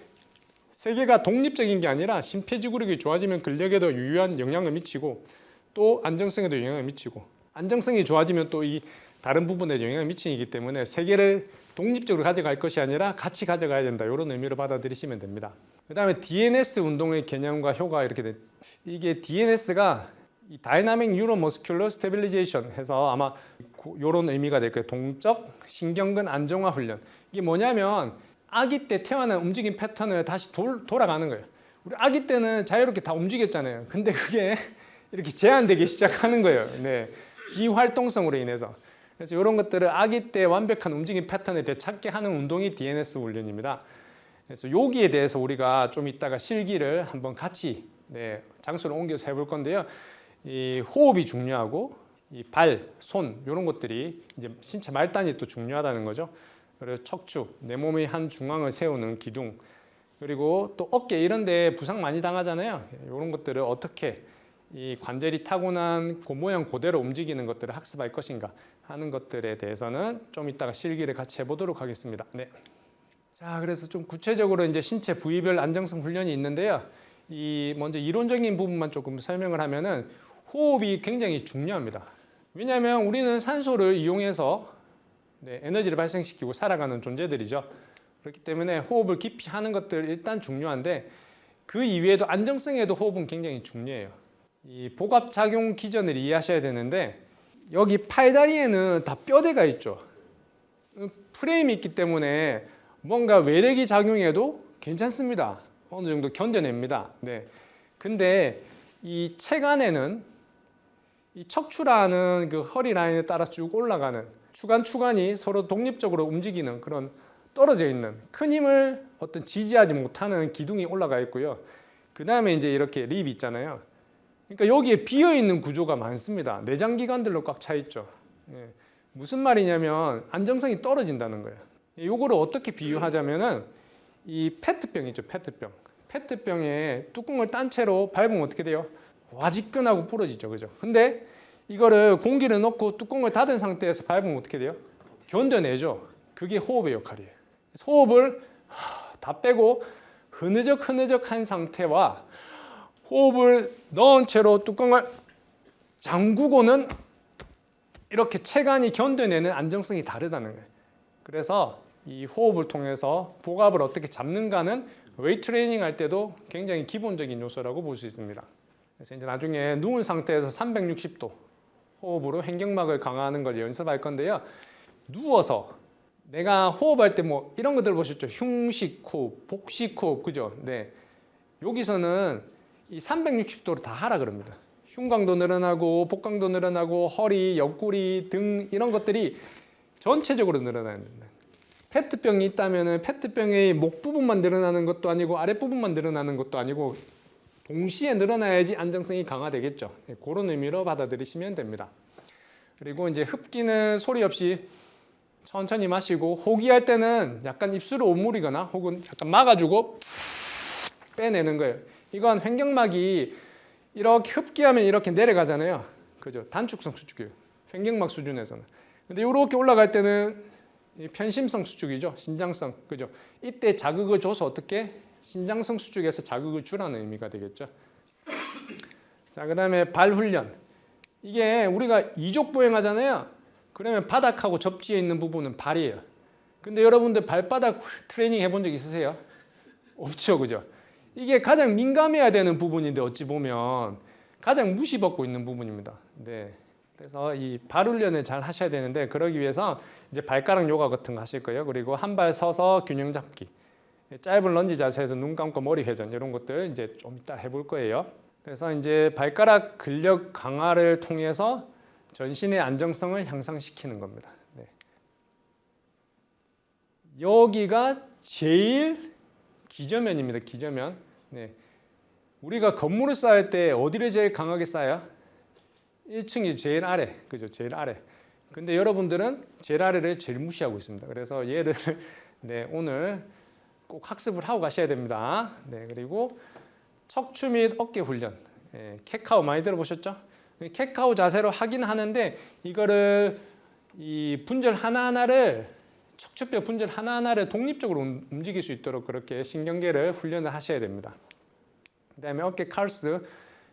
세 개가 독립적인 게 아니라 심폐지구력이 좋아지면 근력에도 유효한 영향을 미치고 또 안정성에도 영향을 미치고 안정성이 좋아지면 또 이 다른 부분에 영향을 미치기 때문에 세 개를 독립적으로 가져갈 것이 아니라 같이 가져가야 된다. 이런 의미로 받아들이시면 됩니다. 그 다음에 DNS 운동의 개념과 효과 이렇게 돼. 이게 DNS가 이 다이나믹 뉴로머스큘러 스테빌리제이션 해서 아마 이런 의미가 될 거예요. 동적 신경근 안정화 훈련. 이게 뭐냐면 아기 때 태어난 움직임 패턴을 다시 돌아가는 거예요. 우리 아기 때는 자유롭게 다 움직였잖아요. 근데 그게 이렇게 제한되기 시작하는 거예요. 네. 비활동성으로 인해서. 그래서 이런 것들을 아기 때 완벽한 움직임 패턴을 되찾게 하는 운동이 DNS 훈련입니다. 그래서 여기에 대해서 우리가 좀 이따가 실기를 한번 같이 장소를 옮겨서 해볼 건데요. 이 호흡이 중요하고 이 발, 손 이런 것들이 이제 신체 말단이 또 중요하다는 거죠. 그리고 척추, 내 몸의 한 중앙을 세우는 기둥, 그리고 또 어깨 이런 데 부상 많이 당하잖아요. 이런 것들을 어떻게 이 관절이 타고난 그 모양 그대로 움직이는 것들을 학습할 것인가 하는 것들에 대해서는 좀 이따가 실기를 같이 해보도록 하겠습니다. 네. 자, 그래서 좀 구체적으로 이제 신체 부위별 안정성 훈련이 있는데요. 이 먼저 이론적인 부분만 조금 설명을 하면은 호흡이 굉장히 중요합니다. 왜냐하면 우리는 산소를 이용해서 에너지를 발생시키고 살아가는 존재들이죠. 그렇기 때문에 호흡을 깊이 하는 것들 일단 중요한데 그 이외에도 안정성에도 호흡은 굉장히 중요해요. 이 복압작용 기전을 이해하셔야 되는데 여기 팔다리에는 다 뼈대가 있죠. 프레임이 있기 때문에 뭔가 외력이 작용해도 괜찮습니다. 어느 정도 견뎌냅니다. 네. 근데 이 체간에는 이 척추라는 그 허리 라인에 따라 쭉 올라가는 추간이 서로 독립적으로 움직이는 그런 떨어져 있는 큰 힘을 어떤 지지하지 못하는 기둥이 올라가 있고요. 그 다음에 이제 이렇게 립이 있잖아요. 그러니까 여기에 비어 있는 구조가 많습니다. 내장기관들로 꽉 차 있죠. 예. 무슨 말이냐면 안정성이 떨어진다는 거예요. 이거를 어떻게 비유하자면은 이 페트병이죠, 페트병. 페트병에 뚜껑을 딴 채로 밟으면 어떻게 돼요? 와지끈하고 부러지죠, 그죠? 근데 이거를 공기를 넣고 뚜껑을 닫은 상태에서 밟으면 어떻게 돼요? 견뎌내죠. 그게 호흡의 역할이에요. 호흡을 다 빼고 흐느적한 상태와 호흡을 넣은 채로 뚜껑을 잠그고는 이렇게 체간이 견뎌내는 안정성이 다르다는 거예요. 그래서 이 호흡을 통해서 복압을 어떻게 잡는가는 웨이트 트레이닝 할 때도 굉장히 기본적인 요소라고 볼 수 있습니다. 그래서 이제 나중에 누운 상태에서 360도 호흡으로 횡격막을 강화하는 걸 연습할 건데요. 누워서 내가 호흡할 때 뭐 이런 것들 보셨죠? 흉식 호흡, 복식 호흡, 그죠? 네. 여기서는 이 360도로 다 하라 그럽니다. 흉곽도 늘어나고 복강도 늘어나고 허리, 옆구리 등 이런 것들이 전체적으로 늘어나야 된다. 페트병이 있다면 페트병의 목 부분만 늘어나는 것도 아니고 아랫부분만 늘어나는 것도 아니고 동시에 늘어나야지 안정성이 강화되겠죠. 그런 의미로 받아들이시면 됩니다. 그리고 이제 흡기는 소리 없이 천천히 마시고 호기할 때는 약간 입술을 오므리거나 혹은 약간 막아주고 빼내는 거예요. 이건 횡격막이 이렇게 흡기하면 이렇게 내려가잖아요. 그죠? 단축성 수축이에요. 횡격막 수준에서는. 근데 이렇게 올라갈 때는 편심성 수축이죠. 신장성. 그죠? 이때 자극을 줘서 어떻게 신장성 수축에서 자극을 주라는 의미가 되겠죠. 자, 그다음에 발 훈련. 이게 우리가 이족 보행하잖아요. 그러면 바닥하고 접지에 있는 부분은 발이에요. 근데 여러분들 발바닥 트레이닝 해본 적 있으세요? 없죠, 그죠? 이게 가장 민감해야 되는 부분인데 어찌 보면 가장 무시받고 있는 부분입니다. 네. 그래서 이 발 훈련을 잘 하셔야 되는데 그러기 위해서 이제 발가락 요가 같은 거 하실 거예요. 그리고 한 발 서서 균형 잡기, 짧은 런지 자세에서 눈 감고 머리 회전 이런 것들 이제 좀 이따 해볼 거예요. 그래서 이제 발가락 근력 강화를 통해서 전신의 안정성을 향상시키는 겁니다. 네. 여기가 제일 기저면입니다. 기저면. 네. 우리가 건물을 쌓을 때 어디를 제일 강하게 쌓아요? 1층이 제일 아래, 그죠? 제일 아래. 근데 여러분들은 제일 아래를 제일 무시하고 있습니다. 그래서 얘를 네, 오늘 꼭 학습을 하고 가셔야 됩니다. 네, 그리고 척추 및 어깨 훈련. 캣카우 많이 들어보셨죠? 캣카우 자세로 하긴 하는데 이거를 이 분절 하나하나를 척추뼈 분절 하나하나를 독립적으로 움직일 수 있도록 그렇게 신경계를 훈련을 하셔야 됩니다. 그다음에 어깨 칼스.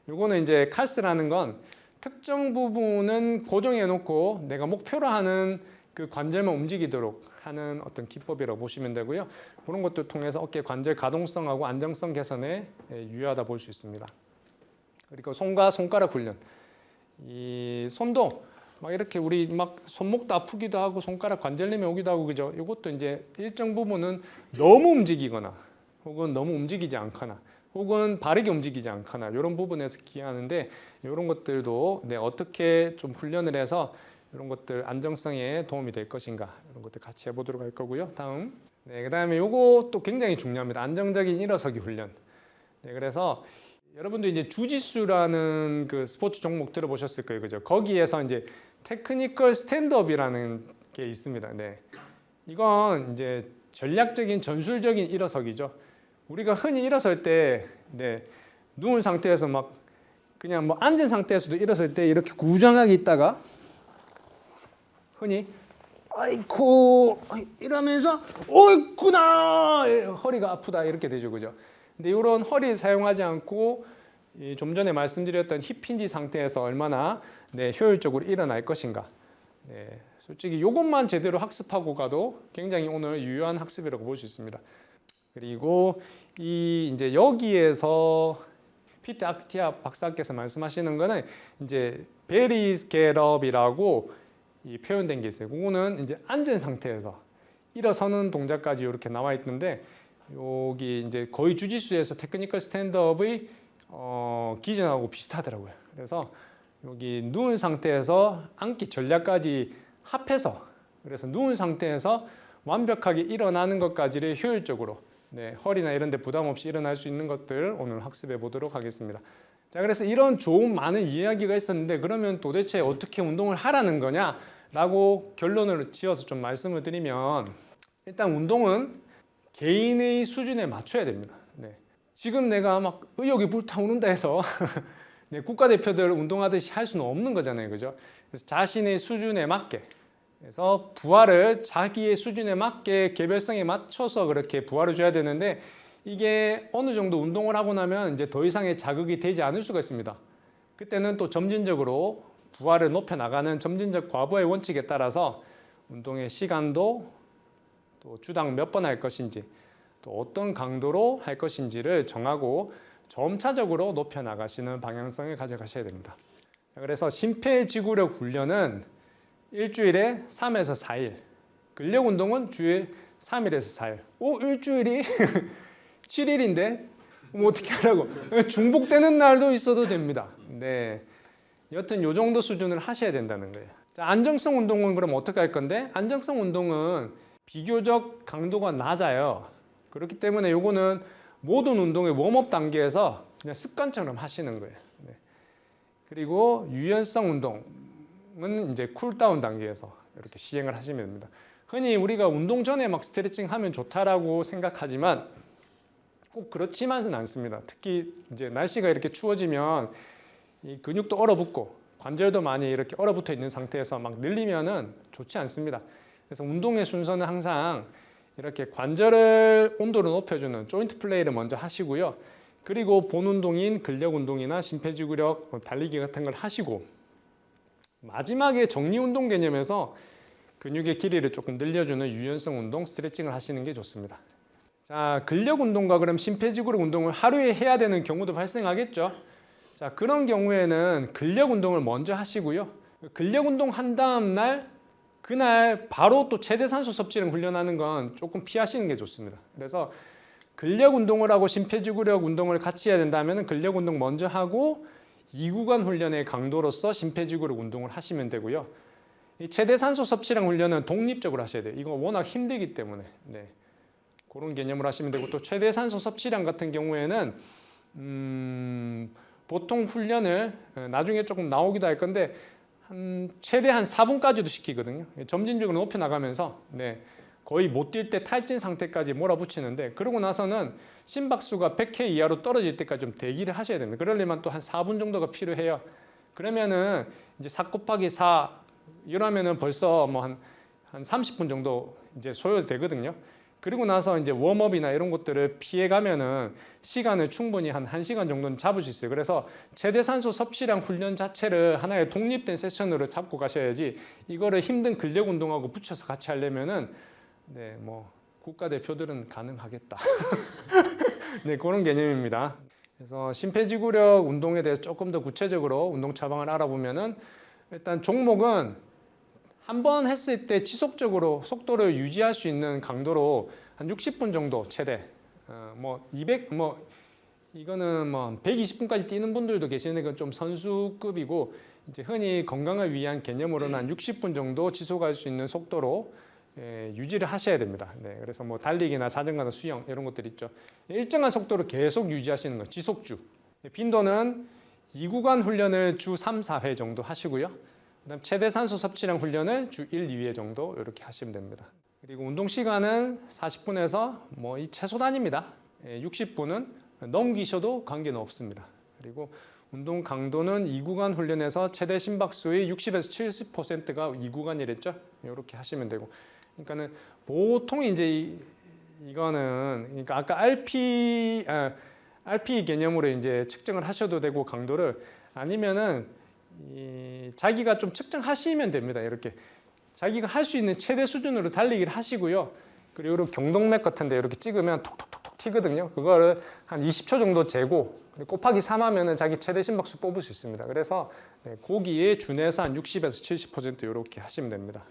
요거는 이제 칼스라는 건 특정 부분은 고정해 놓고 내가 목표로 하는 그 관절만 움직이도록 하는 어떤 기법이라고 보시면 되고요. 그런 것들 통해서 어깨 관절 가동성하고 안정성 개선에 유효하다 볼 수 있습니다. 그리고 손과 손가락 훈련. 이 손도 막 이렇게 우리 막 손목도 아프기도 하고 손가락 관절염이 오기도 하고 그죠? 이것도 이제 일정 부분은 너무 움직이거나 혹은 너무 움직이지 않거나 혹은 바르게 움직이지 않거나 이런 부분에서 기하는데 이런 것들도 네, 어떻게 좀 훈련을 해서 이런 것들 안정성에 도움이 될 것인가 이런 것들 같이 해보도록 할 거고요. 다음 네, 그다음에 이것도 굉장히 중요합니다. 안정적인 일어서기 훈련. 네, 그래서 여러분들 이제 주짓수라는 그 스포츠 종목 들어보셨을 거예요, 그죠? 거기에서 이제 테크니컬 스탠드업이라는 게 있습니다. 네, 이건 이제 전략적인 전술적인 일어서기죠. 우리가 흔히 일어설 때, 네, 누운 상태에서 막 그냥 뭐 앉은 상태에서도 일어설 때 이렇게 구정하게 있다가 흔히 아이쿠 이러면서 어이구나 허리가 아프다 이렇게 되죠, 그죠? 근데 이런 허리를 사용하지 않고 좀 전에 말씀드렸던 힙힌지 상태에서 얼마나 네, 효율적으로 일어날 것인가. 네, 솔직히 이것만 제대로 학습하고 가도 굉장히 오늘 유효한 학습이라고 볼 수 있습니다. 그리고 이 이제 여기에서 피트 아크티아 박사께서 말씀하시는 거는 이제 베리 스케럽이라고 이 표현된 게 있어요. 그거는 이제 앉은 상태에서 일어서는 동작까지 이렇게 나와 있는데 여기 이제 거의 주짓수에서 테크니컬 스탠드업의 기전하고 비슷하더라고요. 그래서 여기 누운 상태에서 앉기 전략까지 합해서 그래서 누운 상태에서 완벽하게 일어나는 것까지를 효율적으로 네, 허리나 이런 데 부담 없이 일어날 수 있는 것들 오늘 학습해 보도록 하겠습니다. 자, 그래서 이런 좋은 많은 이야기가 있었는데 그러면 도대체 어떻게 운동을 하라는 거냐라고 결론을 지어서 좀 말씀을 드리면 일단 운동은 개인의 수준에 맞춰야 됩니다. 네. 지금 내가 막 의욕이 불타오른다 해서 네, 국가대표들 운동하듯이 할 수는 없는 거잖아요, 그죠? 그래서 자신의 수준에 맞게 그래서 부하를 자기의 수준에 맞게 개별성에 맞춰서 그렇게 부하를 줘야 되는데 이게 어느 정도 운동을 하고 나면 이제 더 이상의 자극이 되지 않을 수가 있습니다. 그때는 또 점진적으로 부하를 높여 나가는 점진적 과부하의 원칙에 따라서 운동의 시간도 또 주당 몇 번 할 것인지 또 어떤 강도로 할 것인지를 정하고 점차적으로 높여 나가시는 방향성을 가져가셔야 됩니다. 그래서 심폐지구력 훈련은 일주일에 3에서 4일, 근력 운동은 주에 3일에서 4일. 일주일이 7일인데 뭐 어떻게 하라고? 중복되는 날도 있어도 됩니다. 네, 여튼 요 정도 수준을 하셔야 된다는 거예요. 자, 안정성 운동은 그럼 어떻게 할 건데? 안정성 운동은 비교적 강도가 낮아요. 그렇기 때문에 요거는 모든 운동의 웜업 단계에서 그냥 습관처럼 하시는 거예요. 네. 그리고 유연성 운동은 이제 쿨다운 단계에서 이렇게 시행을 하시면 됩니다. 흔히 우리가 운동 전에 막 스트레칭 하면 좋다라고 생각하지만 꼭 그렇지만은 않습니다. 특히 이제 날씨가 이렇게 추워지면 이 근육도 얼어붙고 관절도 많이 이렇게 얼어붙어 있는 상태에서 막 늘리면은 좋지 않습니다. 그래서 운동의 순서는 항상 이렇게 관절을 온도를 높여주는 조인트 플레이를 먼저 하시고요. 그리고 본 운동인 근력 운동이나 심폐지구력, 달리기 같은 걸 하시고 마지막에 정리 운동 개념에서 근육의 길이를 조금 늘려주는 유연성 운동, 스트레칭을 하시는 게 좋습니다. 자, 근력 운동과 그럼 심폐지구력 운동을 하루에 해야 되는 경우도 발생하겠죠. 자, 그런 경우에는 근력 운동을 먼저 하시고요. 근력 운동 한 다음 날 그날 바로 또 최대 산소 섭취량 훈련하는 건 조금 피하시는 게 좋습니다. 그래서 근력 운동을 하고 심폐지구력 운동을 같이 해야 된다면 근력 운동 먼저 하고 2구간 훈련의 강도로서 심폐지구력 운동을 하시면 되고요. 이 최대 산소 섭취량 훈련은 독립적으로 하셔야 돼요. 이거 워낙 힘들기 때문에. 네. 그런 개념으로 하시면 되고 또 최대 산소 섭취량 같은 경우에는 보통 훈련을 나중에 조금 나오기도 할 건데 최대 한 4분까지도 시키거든요. 점진적으로 높여 나가면서 거의 못 뛸 때 탈진 상태까지 몰아붙이는데 그러고 나서는 심박수가 100K 이하로 떨어질 때까지 좀 대기를 하셔야 됩니다. 그러려면 또 한 4분 정도가 필요해요. 그러면은 이제 4 곱하기 4 이러면은 벌써 뭐 한 30분 정도 이제 소요되거든요. 그리고 나서 이제 웜업이나 이런 것들을 피해 가면은 시간을 충분히 한 1시간 정도는 잡을 수 있어요. 그래서 최대 산소 섭취량 훈련 자체를 하나의 독립된 세션으로 잡고 가셔야지 이거를 힘든 근력 운동하고 붙여서 같이 하려면은 뭐 국가대표들은 가능하겠다. 그런 개념입니다. 그래서 심폐지구력 운동에 대해서 조금 더 구체적으로 운동 처방을 알아보면은 일단 종목은 한 번 했을 때 지속적으로 속도를 유지할 수 있는 강도로 한 60분 정도 최대 이거는 뭐 120분까지 뛰는 분들도 계시는데 그건 좀 선수급이고 이제 흔히 건강을 위한 개념으로는 한 60분 정도 지속할 수 있는 속도로 유지를 하셔야 됩니다. 그래서 뭐 달리기나 자전거나 수영 이런 것들 있죠. 일정한 속도로 계속 유지하시는 거 지속주. 빈도는 2구간 훈련을 주 3, 4회 정도 하시고요. 그다음 최대 산소 섭취량 훈련을 주 1, 2회 정도 이렇게 하시면 됩니다. 그리고 운동 시간은 40분에서 뭐 이 최소단입니다. 60분은 넘기셔도 관계는 없습니다. 그리고 운동 강도는 2구간 훈련에서 최대 심박수의 60에서 70%가 2구간이랬죠. 이렇게 하시면 되고. 그러니까는 보통 이제 이거는 그러니까 아까 RP 개념으로 이제 측정을 하셔도 되고 강도를 아니면은 자기가 좀 측정하시면 됩니다. 이렇게 자기가 할 수 있는 최대 수준으로 달리기를 하시고요. 그리고 이렇게 경동맥 같은데 이렇게 찍으면 톡톡톡톡 튀거든요. 그거를 한 20초 정도 재고 곱하기 3 하면은 자기 최대 심박수 뽑을 수 있습니다. 그래서 거기에 준해서 한 60에서 70% 이렇게 하시면 됩니다.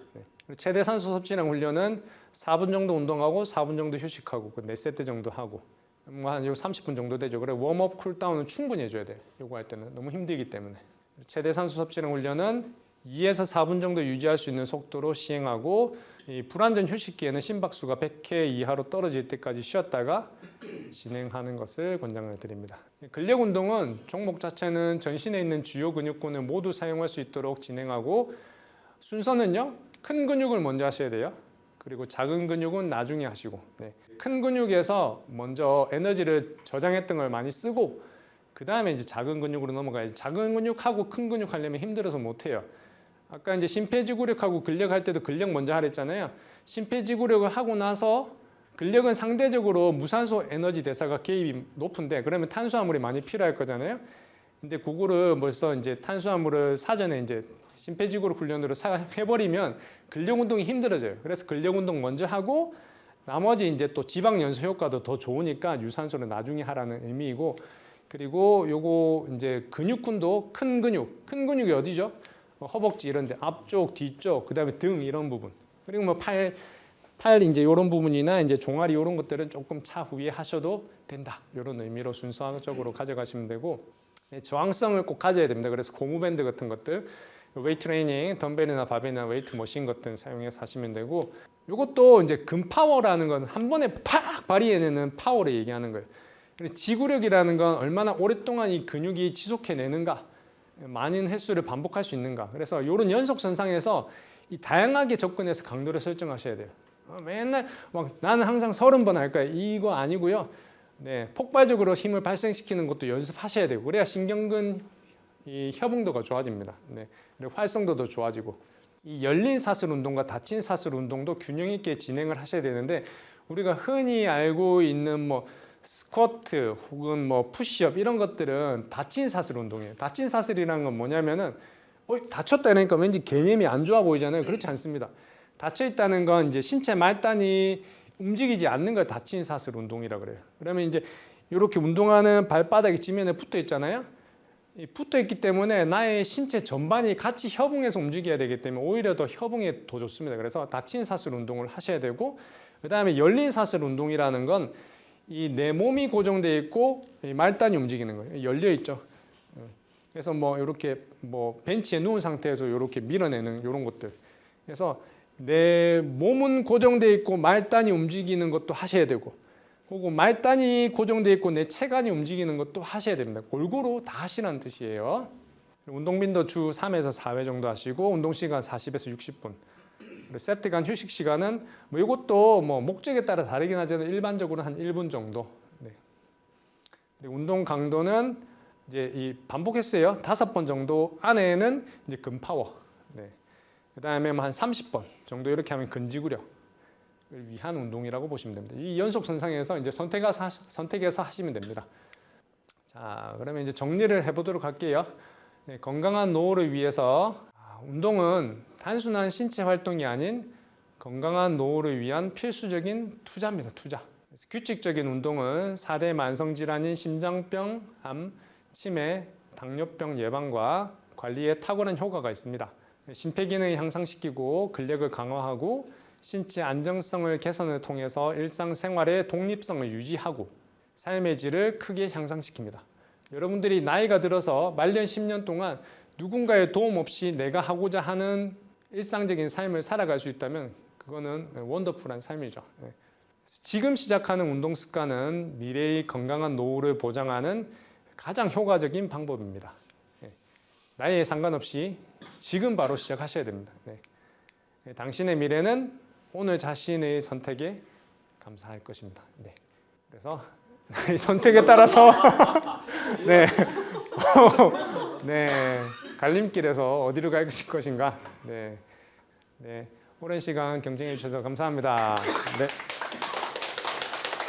최대 산소 섭취량 훈련은 4분 정도 운동하고 4분 정도 휴식하고 4세트 정도 하고 뭐 한 30분 정도 되죠. 그래 웜업 쿨다운은 충분히 해줘야 돼요. 요거 할 때는 너무 힘들기 때문에. 최대 산소 섭취량 훈련은 2에서 4분 정도 유지할 수 있는 속도로 시행하고 이 불완전 휴식기에는 심박수가 100K 이하로 떨어질 때까지 쉬었다가 진행하는 것을 권장을 드립니다. 근력 운동은 종목 자체는 전신에 있는 주요 근육군을 모두 사용할 수 있도록 진행하고 순서는요. 큰 근육을 먼저 하셔야 돼요. 그리고 작은 근육은 나중에 하시고 큰 근육에서 먼저 에너지를 저장했던 걸 많이 쓰고 그 다음에 이제 작은 근육으로 넘어가야지. 작은 근육하고 큰 근육 하려면 힘들어서 못해요. 아까 이제 심폐지구력하고 근력 할 때도 근력 먼저 하랬잖아요. 심폐지구력을 하고 나서 근력은 상대적으로 무산소 에너지 대사가 개입이 높은데 그러면 탄수화물이 많이 필요할 거잖아요. 근데 그거를 벌써 이제 탄수화물을 사전에 이제 심폐지구력 훈련으로 해버리면 근력 운동이 힘들어져요. 그래서 근력 운동 먼저 하고 나머지 이제 또 지방 연소 효과도 더 좋으니까 유산소를 나중에 하라는 의미이고 그리고 요거 이제 근육군도 큰 근육이 어디죠? 허벅지 이런데 앞쪽, 뒤쪽, 그다음에 등 이런 부분. 그리고 뭐 팔 이제 이런 부분이나 이제 종아리 이런 것들은 조금 차후에 하셔도 된다. 이런 의미로 순서적으로 가져가시면 되고 저항성을 꼭 가져야 됩니다. 그래서 고무밴드 같은 것들, 웨이트 트레이닝, 덤벨이나 바벨이나 웨이트 머신 같은 사용해서 하시면 되고 이것도 이제 근파워라는 건 한 번에 팍 발휘해내는 파워를 얘기하는 거예요. 지구력이라는 건 얼마나 오랫동안 이 근육이 지속해내는가, 많은 횟수를 반복할 수 있는가. 그래서 이런 연속선상에서 이 다양하게 접근해서 강도를 설정하셔야 돼요. 맨날 막 나는 항상 30번 할 거야. 이거 아니고요. 폭발적으로 힘을 발생시키는 것도 연습하셔야 되고 그래야 신경근 이 협응도가 좋아집니다. 그리고 활성도도 좋아지고 이 열린 사슬 운동과 닫힌 사슬 운동도 균형 있게 진행을 하셔야 되는데 우리가 흔히 알고 있는 뭐 스쿼트 혹은 뭐 푸시업 이런 것들은 닫힌 사슬 운동이에요. 닫힌 사슬이라는 건 뭐냐면은 다쳤다 이러니까 왠지 개념이 안 좋아 보이잖아요. 그렇지 않습니다. 닫혀 있다는 건 이제 신체 말단이 움직이지 않는 걸 닫힌 사슬 운동이라고 그래요. 그러면 이제 이렇게 운동하는 발바닥이 지면에 붙어 있잖아요. 붙어 있기 때문에 나의 신체 전반이 같이 협응해서 움직여야 되기 때문에 오히려 더 협응에 더 좋습니다. 그래서 닫힌 사슬 운동을 하셔야 되고 그 다음에 열린 사슬 운동이라는 건 이 내 몸이 고정되어 있고 이 말단이 움직이는 거예요. 열려 있죠. 그래서 뭐 이렇게 뭐 벤치에 누운 상태에서 이렇게 밀어내는 이런 것들. 그래서 내 몸은 고정되어 있고 말단이 움직이는 것도 하셔야 되고 그리고 말단이 고정되어 있고 내 체간이 움직이는 것도 하셔야 됩니다. 골고루 다 하시라는 뜻이에요. 운동 빈도 주 3에서 4회 정도 하시고 운동 시간 40에서 60분. 그리고 세트 간 휴식 시간은 뭐 이것도 뭐 목적에 따라 다르긴 하지만 일반적으로 한 1분 정도. 네. 그리고 운동 강도는 이제 이 반복 횟수예요. 5번 정도 안에는 이제 근파워. 네. 그다음에 뭐 한 30번 정도 이렇게 하면 근지구력을 위한 운동이라고 보시면 됩니다. 이 연속 선상에서 이제 선택해서 하시면 됩니다. 자, 그러면 이제 정리를 해보도록 할게요. 네, 건강한 노후를 위해서 운동은 단순한 신체 활동이 아닌 건강한 노후를 위한 필수적인 투자입니다. 투자. 규칙적인 운동은 4대 만성질환인 심장병, 암, 치매, 당뇨병 예방과 관리에 탁월한 효과가 있습니다. 심폐기능을 향상시키고 근력을 강화하고 신체 안정성을 개선을 통해서 일상생활의 독립성을 유지하고 삶의 질을 크게 향상시킵니다. 여러분들이 나이가 들어서 말년 10년 동안 누군가의 도움 없이 내가 하고자 하는 일상적인 삶을 살아갈 수 있다면 그거는 원더풀한 삶이죠. 지금 시작하는 운동 습관은 미래의 건강한 노후를 보장하는 가장 효과적인 방법입니다. 나이에 상관없이 지금 바로 시작하셔야 됩니다. 당신의 미래는 오늘 자신의 선택에 감사할 것입니다. 그래서 이 선택에 따라서 네. 네. 갈림길에서 어디로 갈 것인가. 네. 오랜 시간 경쟁해 주셔서 감사합니다. 네.